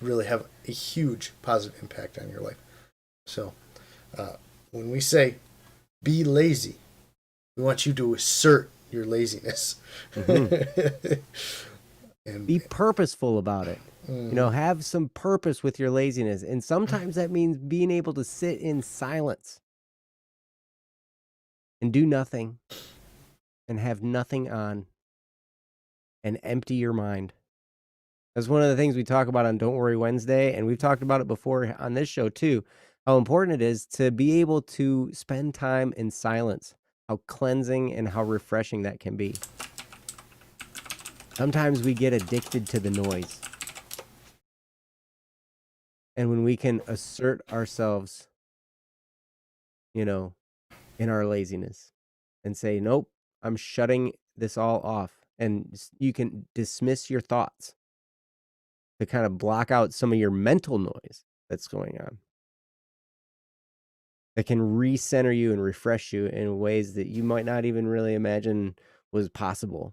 really have a huge positive impact on your life. So, when we say be lazy, we want you to assert your laziness. And be purposeful about it. Have some purpose with your laziness. And sometimes that means being able to sit in silence and do nothing and have nothing on and empty your mind. That's one of the things we talk about on Don't Worry Wednesday. And we've talked about it before on this show too, how important it is to be able to spend time in silence, how cleansing and how refreshing that can be. Sometimes we get addicted to the noise. And when we can assert ourselves, in our laziness and say, nope, I'm shutting this all off. And you can dismiss your thoughts to kind of block out some of your mental noise that's going on. That can recenter you and refresh you in ways that you might not even really imagine was possible.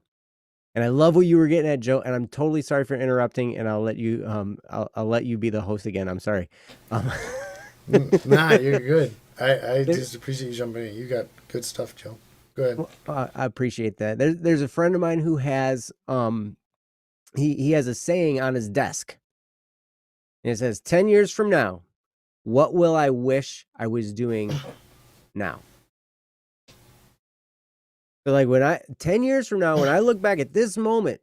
And I love what you were getting at, Joe. And I'm totally sorry for interrupting. And I'll let you, I'll let you be the host again. I'm sorry. Nah, you're good. I just appreciate you jumping in. You got good stuff, Joe. Go ahead. Well, I appreciate that. There's a friend of mine who has, he has a saying on his desk. And it says, 10 years from now, what will I wish I was doing now? So like 10 years from now, when I look back at this moment,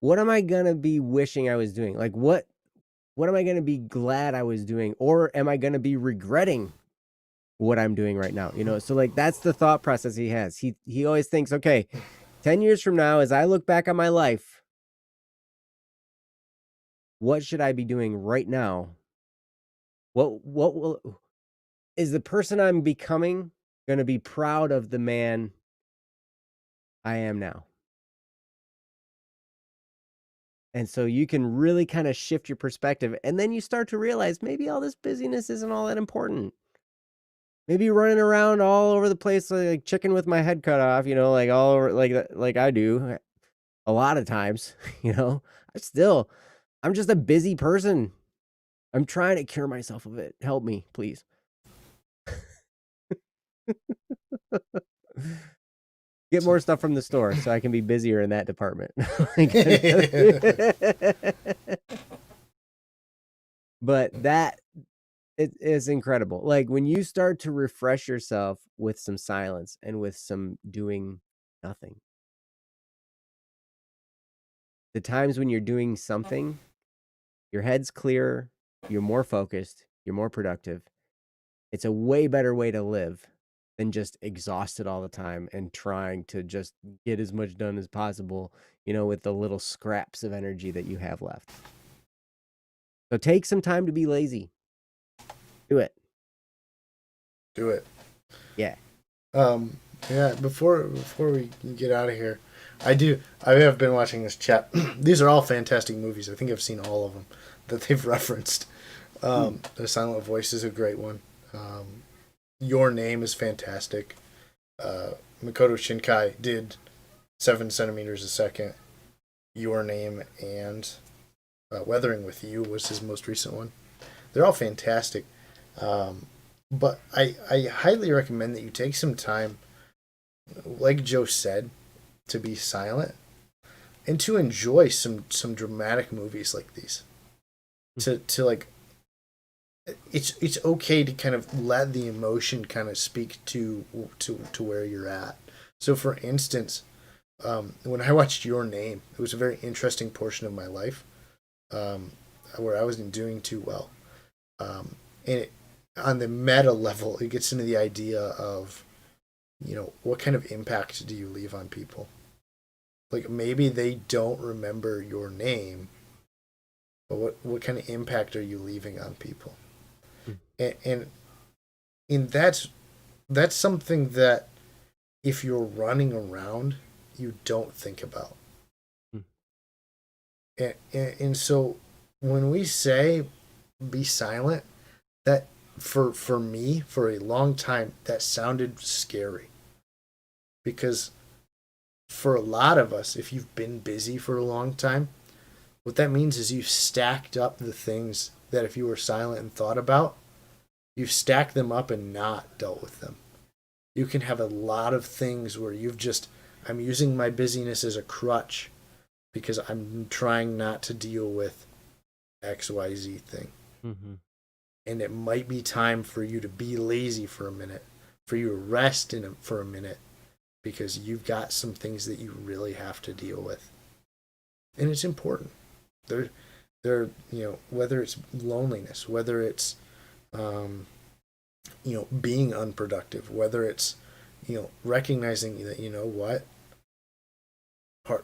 what am I going to be wishing I was doing? Like what am I going to be glad I was doing? Or am I going to be regretting what I'm doing right now? So like, that's the thought process he has. He always thinks, okay, 10 years from now, as I look back on my life, what should I be doing right now? Is the person I'm becoming going to be proud of the man I am now? And so you can really kind of shift your perspective. And then you start to realize maybe all this busyness isn't all that important. Maybe running around all over the place like chicken with my head cut off, like all over like I do a lot of times, I'm just a busy person. I'm trying to cure myself of it. Help me, please. Get more stuff from the store so I can be busier in that department. But that it is incredible. Like when you start to refresh yourself with some silence and with some doing nothing. The times when you're doing something, your head's clearer, you're more focused, you're more productive. It's a way better way to live than just exhausted all the time and trying to just get as much done as possible, with the little scraps of energy that you have left. So take some time to be lazy. Do it. Do it. Yeah. Yeah, before we get out of here, I have been watching this chat. These are all fantastic movies. I think I've seen all of them that they've referenced. The Silent Voice is a great one. Your Name is fantastic. Makoto Shinkai did 7 centimeters a second. Your Name and Weathering with You was his most recent one. They're all fantastic. But I highly recommend that you take some time, like Joe said, to be silent and to enjoy some dramatic movies like these. To like, it's okay to kind of let the emotion kind of speak to where you're at. So for instance, when I watched Your Name, it was a very interesting portion of my life where I wasn't doing too well. And on the meta level, it gets into the idea of, what kind of impact do you leave on people? Like maybe they don't remember your name, but what kind of impact are you leaving on people? And that's something that if you're running around, you don't think about. And so when we say be silent, that for me, for a long time, that sounded scary. Because for a lot of us, if you've been busy for a long time, what that means is you've stacked up the things that if you were silent and thought about, you've stacked them up and not dealt with them. You can have a lot of things where I'm using my busyness as a crutch because I'm trying not to deal with XYZ thing. Mm-hmm. And it might be time for you to be lazy for a minute, for you to rest for a minute, because you've got some things that you really have to deal with. And it's important. They're whether it's loneliness, whether it's being unproductive, whether it's recognizing that what,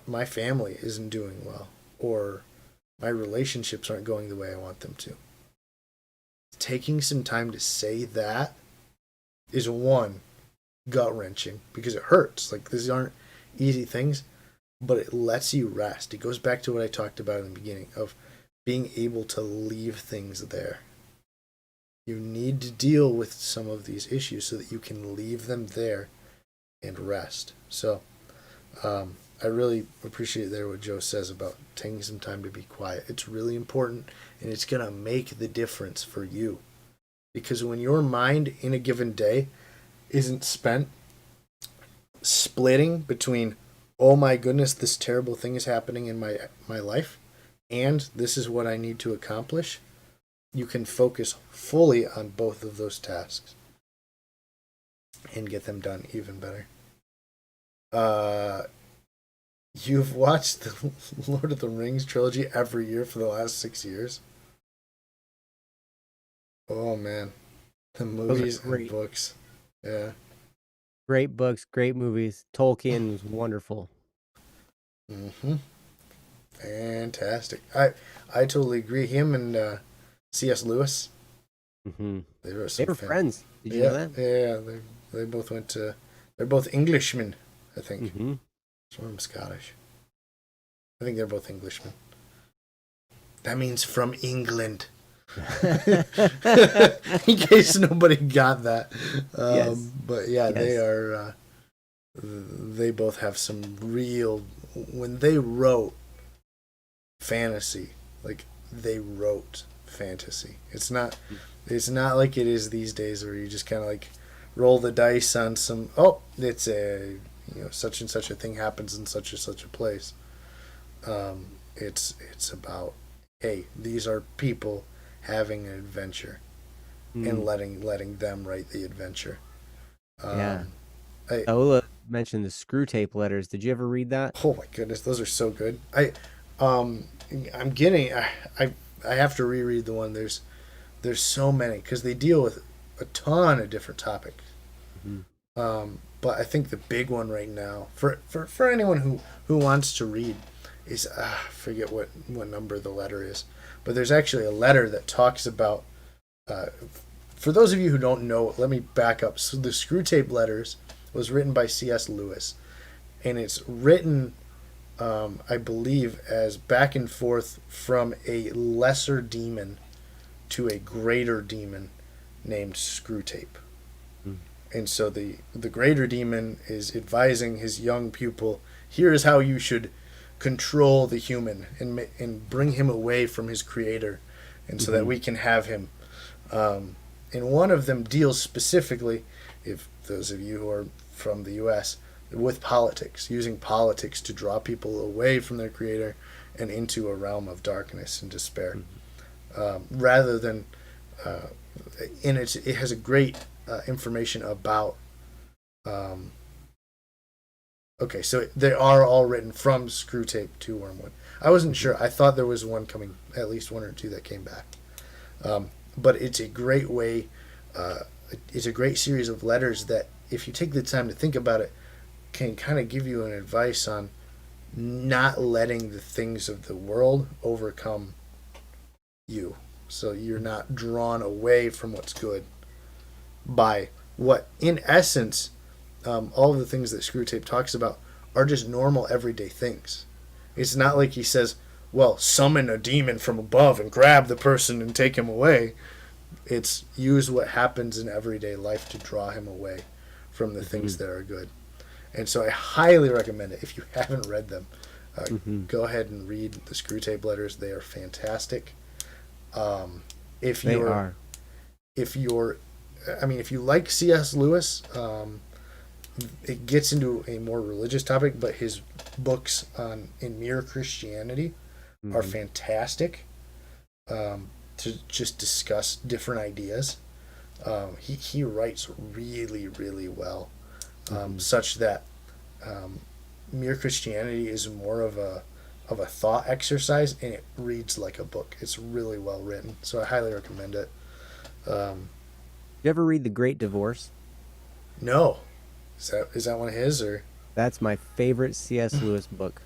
my family isn't doing well, or my relationships aren't going the way I want them to. Taking some time to say that is one, gut wrenching, because it hurts. Like, these aren't easy things, but it lets you rest. It goes back to what I talked about in the beginning of being able to leave things there. You need to deal with some of these issues so that you can leave them there and rest. So I really appreciate there what Joe says about taking some time to be quiet. It's really important, and it's going to make the difference for you. Because when your mind in a given day isn't spent splitting between, oh my goodness, this terrible thing is happening in my life, and this is what I need to accomplish, you can focus fully on both of those tasks and get them done even better. You've watched the Lord of the Rings trilogy every year for the last 6 years. Oh man, the movies and books. Yeah. Great books, great movies. Tolkien was wonderful. Mm-hmm. Fantastic. I totally agree. Him and C.S. Lewis. Mm-hmm. They were friends. Did you know that? Yeah, they both went to. They're both Englishmen, I think. Mm-hmm. Some of them Scottish. I think they're both Englishmen. That means from England. In case nobody got that. Yes. But yeah, yes. They are. They both have some real. When they wrote fantasy, like they wrote fantasy. It's not like it is these days where you just kind of like roll the dice on some. Oh, it's a such and such a thing happens in such and such a place. It's about, hey, these are people having an adventure and letting them write the adventure. Yeah. Ola mentioned the Screw Tape letters. Did you ever read that? Oh my goodness, those are so good. I have to reread the one. There's so many because they deal with a ton of different topics. Mm-hmm. But I think the big one right now for anyone who wants to read is I forget what number the letter is, but there's actually a letter that talks about. For those of you who don't know, let me back up. So the Screw Tape letters was written by C.S. Lewis, and it's written, I believe, as back and forth from a lesser demon to a greater demon named Screw Tape. And so the greater demon is advising his young pupil, here is how you should control the human and bring him away from his creator, and so that we can have him. And one of them deals specifically, if those of you who are from the U.S., with politics, using politics to draw people away from their creator and into a realm of darkness and despair. Rather than, and it has a great information about, okay, so they are all written from Screw Tape to Wormwood. I wasn't sure. I thought there was one coming, at least one or two that came back. But it's a great way, it's a great series of letters that, if you take the time to think about it, can kind of give you an advice on not letting the things of the world overcome you. So you're not drawn away from what's good by what, in essence, all of the things that Screw Tape talks about are just normal everyday things. It's not like he says, well, summon a demon from above and grab the person and take him away. It's use what happens in everyday life to draw him away from the things that are good. And so I highly recommend it. If you haven't read them, go ahead and read the Screw Tape letters. They are fantastic. If you like C.S. Lewis, it gets into a more religious topic, but his books in Mere Christianity are fantastic, to just discuss different ideas. He writes really, really well, such that Mere Christianity is more of a thought exercise, and it reads like a book. It's really well written, so I highly recommend it. You ever read The Great Divorce? No, is that one of his, or? That's my favorite C.S. Lewis book.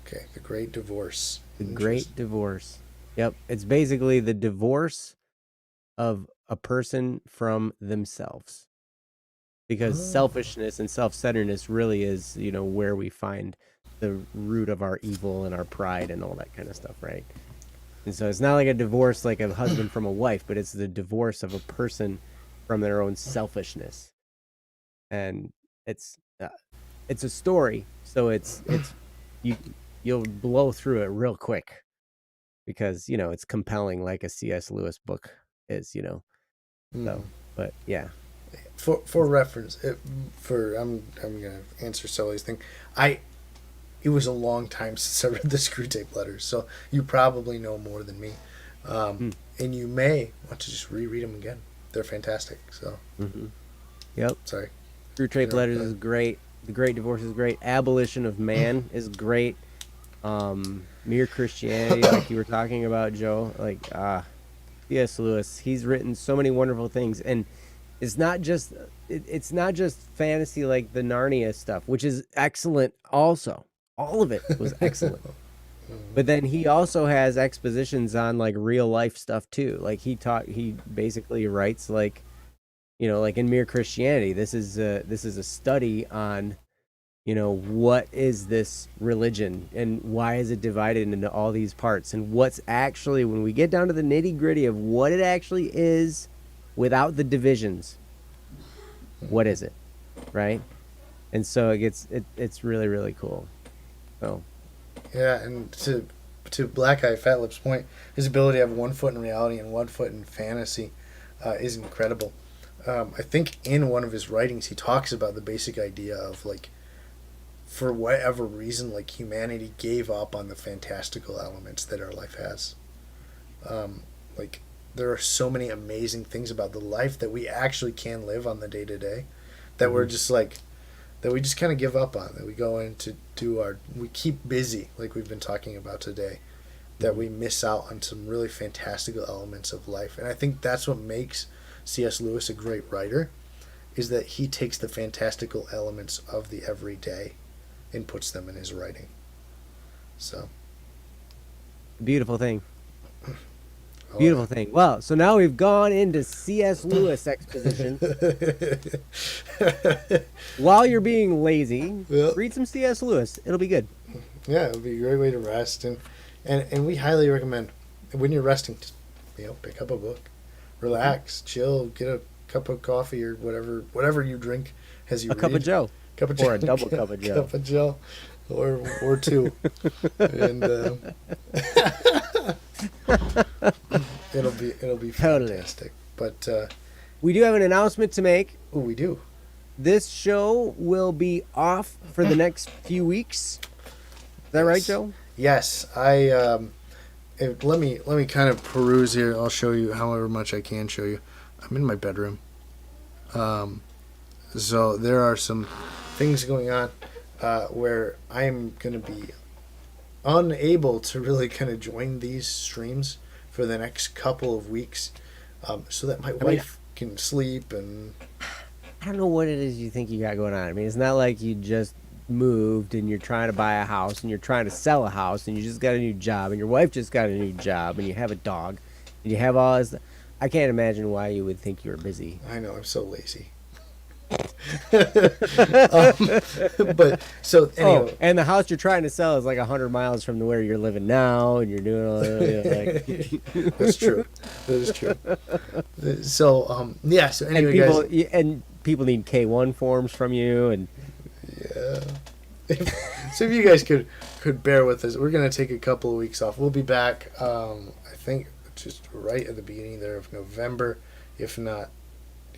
Okay, The Great Divorce. The Great Divorce. Yep, it's basically the divorce of a person from themselves. Because selfishness and self-centeredness really is, where we find the root of our evil and our pride and all that kind of stuff, right? And so it's not like a divorce like a husband from a wife, but it's the divorce of a person from their own selfishness. And it's a story, so you'll blow through it real quick because it's compelling like a C.S. Lewis book is, So, but yeah. For reference, I'm gonna answer Sully's thing. It was a long time since I read the Screw Tape Letters, so you probably know more than me, and you may want to just reread them again. They're fantastic. So, Yep. Sorry. Screw Tape Letters is great. The Great Divorce is great. Abolition of Man is great. Mere Christianity, like you were talking about, Joe. Like C.S. Lewis, he's written so many wonderful things, and it's not just fantasy like the Narnia stuff, which is excellent. Also, all of it was excellent. But then he also has expositions on like real life stuff too. Like he basically writes like, like in Mere Christianity, this is a study on, what is this religion and why is it divided into all these parts, and what's actually, when we get down to the nitty gritty of what it actually is without the divisions, what is it, right? And so it's really, really cool. So yeah, and to Black Eye Fat Lips' point, his ability to have one foot in reality and one foot in fantasy is incredible. I think in one of his writings he talks about the basic idea of like, for whatever reason, like humanity gave up on the fantastical elements that our life has. Like there are so many amazing things about the life that we actually can live on the day to day that we're just like, that we just kind of give up on, that we go into we keep busy, like we've been talking about today, that we miss out on some really fantastical elements of life. And I think that's what makes C.S. Lewis a great writer, is that he takes the fantastical elements of the everyday and puts them in his writing. So beautiful thing. Beautiful thing. Well, so now we've gone into C.S. Lewis exposition. While you're being lazy, read some C.S. Lewis. It'll be good. Yeah, it'll be a great way to rest, and we highly recommend when you're resting, just, pick up a book, relax, chill, get a cup of coffee or whatever you drink as you read. Cup of Joe. Or a double cup of Joe. Cup of Joe, or two, and it'll be fantastic. But we do have an announcement to make. Oh, we do. This show will be off for the next few weeks. Is that right, Joe? Yes. Let me kind of peruse here. I'll show you however much I can show you. I'm in my bedroom. So there are some things going on where I'm going to be unable to really kind of join these streams for the next couple of weeks, so that my wife can sleep. And I don't know what it is you think you got going on. I mean, it's not like you just moved and you're trying to buy a house and you're trying to sell a house and you just got a new job and your wife just got a new job and you have a dog and you have all this. I can't imagine why you would think you were busy. I know, I'm so lazy. But so anyway. And the house you're trying to sell is like 100 miles from where you're living now, and you're doing all that. That's true. That is true. So yeah. So anyway, and people need K1 forms from you, and yeah. So if you guys could bear with us, we're gonna take a couple of weeks off. We'll be back. I think just right at the beginning there of November, if not.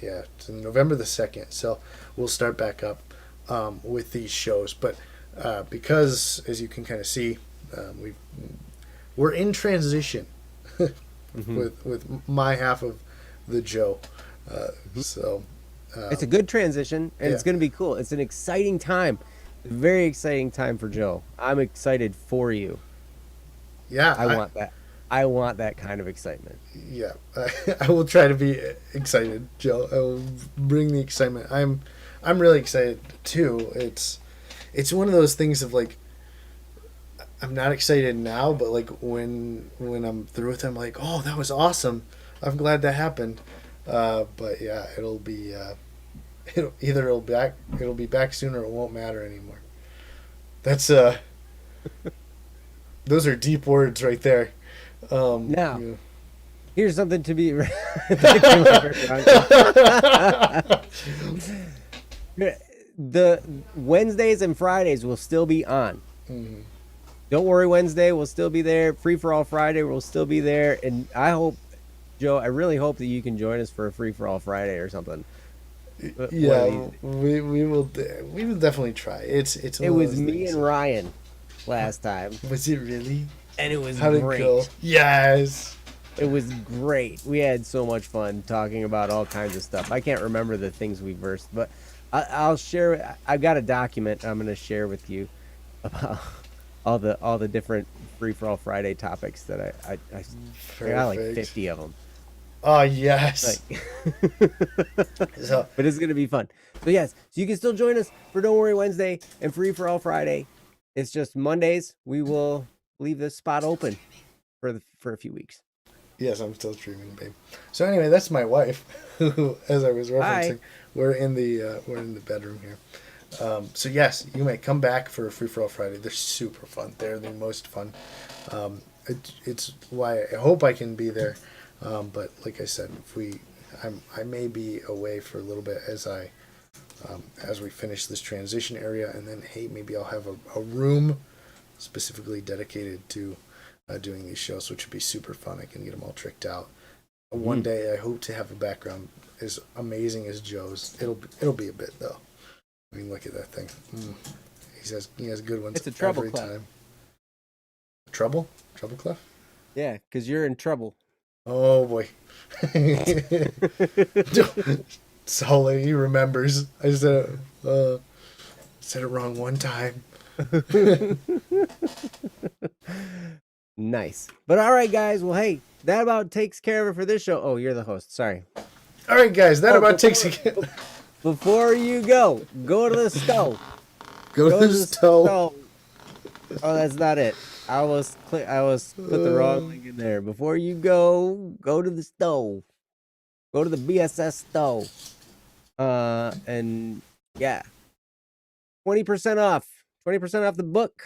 Yeah, it's November the 2nd. So we'll start back up with these shows. But because as you can kind of see, we're in transition with my half of the Joe. So it's a good transition, and it's going to be cool. It's an exciting time, a very exciting time for Joe. I'm excited for you. Yeah, I want that. I want that kind of excitement. Yeah, I will try to be excited, Joe. I will bring the excitement. I'm really excited too. It's one of those things of like, I'm not excited now, but like when I'm through with it, I'm like, oh, that was awesome. I'm glad that happened. But yeah, it'll be it'll be back soon, or it won't matter anymore. That's those are deep words right there. Now, yeah. Here's something to be. The Wednesdays and Fridays will still be on. Mm-hmm. Don't worry, Wednesday will still be there. Free for All Friday will still be there. And I hope, Joe, I really hope that you can join us for a Free for All Friday or something. Yeah, we will definitely try. It was me and Ryan last time. Was it really? And it was How did great. It go? Yes. It was great. We had so much fun talking about all kinds of stuff. I can't remember the things we versed, but I'll share. I've got a document I'm going to share with you about all the different Free for All Friday topics that I got like 50 of them. Oh yes. But it's going to be fun. So yes, so you can still join us for Don't Worry Wednesday and Free for All Friday. It's just Mondays. We will leave this spot open for a few weeks. Yes, I'm still streaming, babe. So anyway, that's my wife, who, as I was referencing, Hi. we're in the bedroom here. So yes, you may come back for a Free for All Friday. They're super fun. They're the most fun. It's why I hope I can be there. But like I said, I may be away for a little bit as we finish this transition area, and then hey, maybe I'll have a room specifically dedicated to doing these shows, which would be super fun. I can get them all tricked out. One day, I hope to have a background as amazing as Joe's. It'll be a bit though. I mean, look at that thing. He has good ones. It's a treble every clef. time. Treble clef. Yeah, because you're in trouble. Oh boy. Solid. He remembers. I said it wrong one time. Nice. But all right, guys. Well, hey, that about takes care of it for this show. Oh, you're the host. Sorry. All right, guys. That about takes it. Before you go to the stove. Go to the stove. Oh, that's not it. I was put the wrong link in there. Before you go to the stove. Go to the BSS stove. And yeah. 20% off. 20% off the book.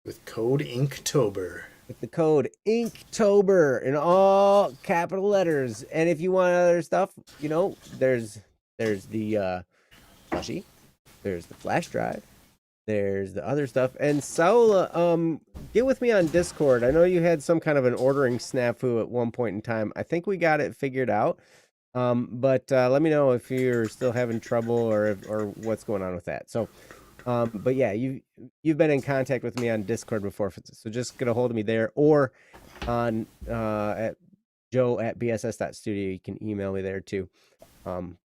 With code Inktober. With the code Inktober in all capital letters. And if you want other stuff, there's the plushie, there's the flash drive, there's the other stuff. And Saula, get with me on Discord. I know you had some kind of an ordering snafu at one point in time. I think we got it figured out. But let me know if you're still having trouble or what's going on with that. So but yeah, you've been in contact with me on Discord before, so just get a hold of me there, or on at joe@bss.studio. You can email me there too.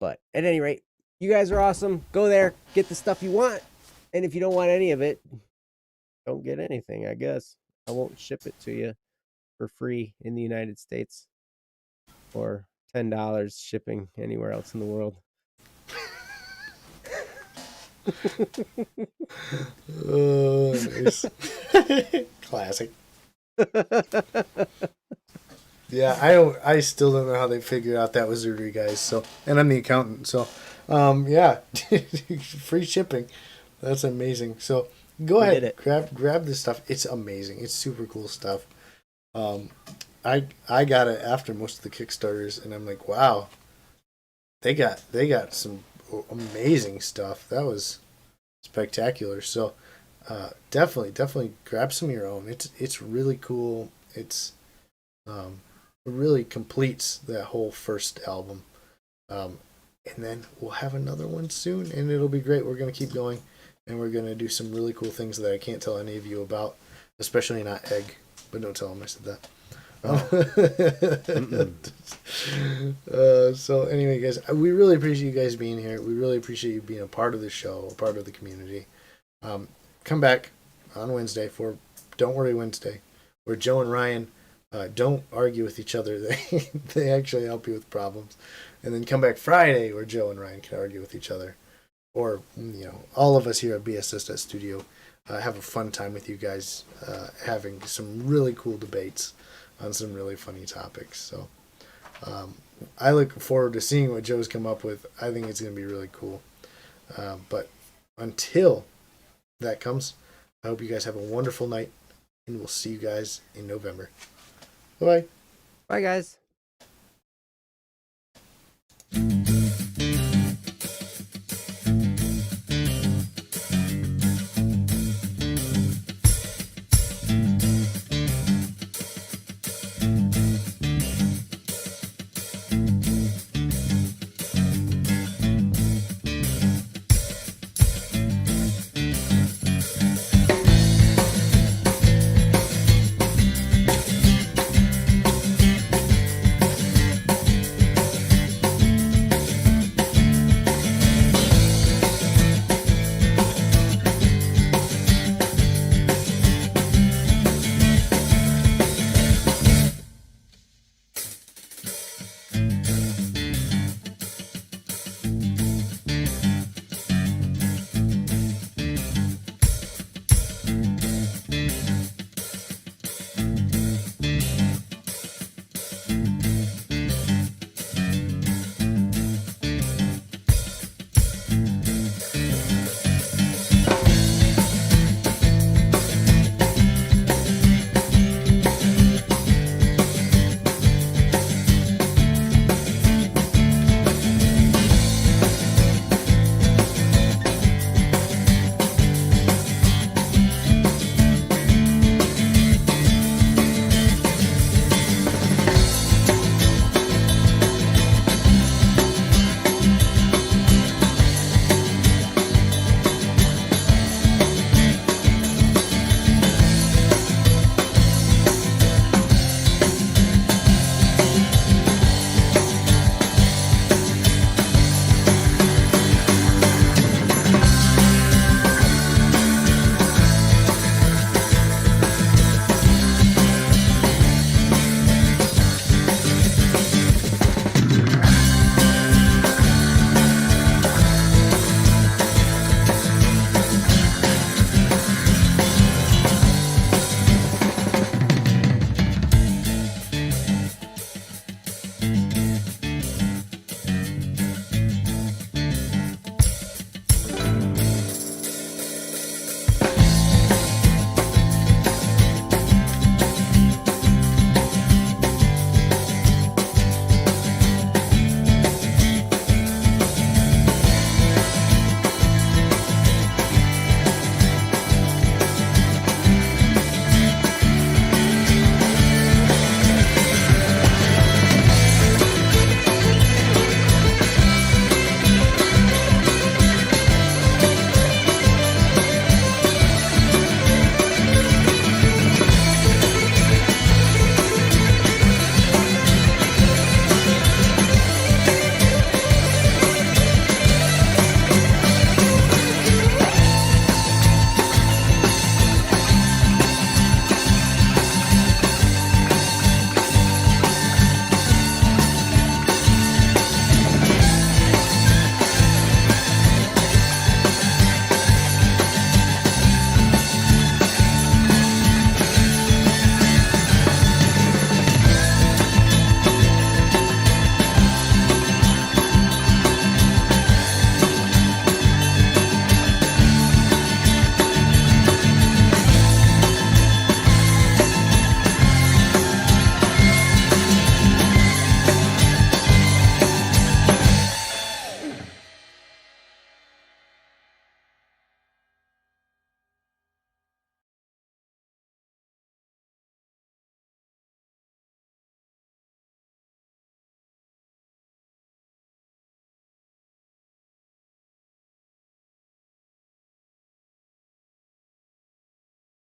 But at any rate, you guys are awesome. Go there, get the stuff you want, and if you don't want any of it, don't get anything. I guess I won't ship it to you for free in the United States, or $10 shipping anywhere else in the world. Oh, nice. Classic. Yeah, I still don't know how they figured out that was Zuri, guys. So, and I'm the accountant. So, yeah, free shipping. That's amazing. So, go ahead, grab this stuff. It's amazing. It's super cool stuff. I got it after most of the Kickstarters, and I'm like, wow, they got some amazing stuff. That was spectacular. So definitely grab some of your own. It's really cool. It really completes that whole first album. And then we'll have another one soon, and it'll be great. We're gonna keep going. and we're going to do some really cool things that I can't tell any of you about, especially not Egg, but don't tell him I said that. So anyway, guys, we really appreciate you guys being here. We really appreciate you being a part of the show, a part of the community. Come back on Wednesday for Don't Worry Wednesday, where Joe and Ryan don't argue with each other. They actually help you with problems. And then come back Friday, where Joe and Ryan can argue with each other. Or, all of us here at BSS Studio have a fun time with you guys, having some really cool debates on some really funny topics. So I look forward to seeing what Joe's come up with. I think it's going to be really cool. But until that comes, I hope you guys have a wonderful night, and we'll see you guys in November. Bye. Bye, guys.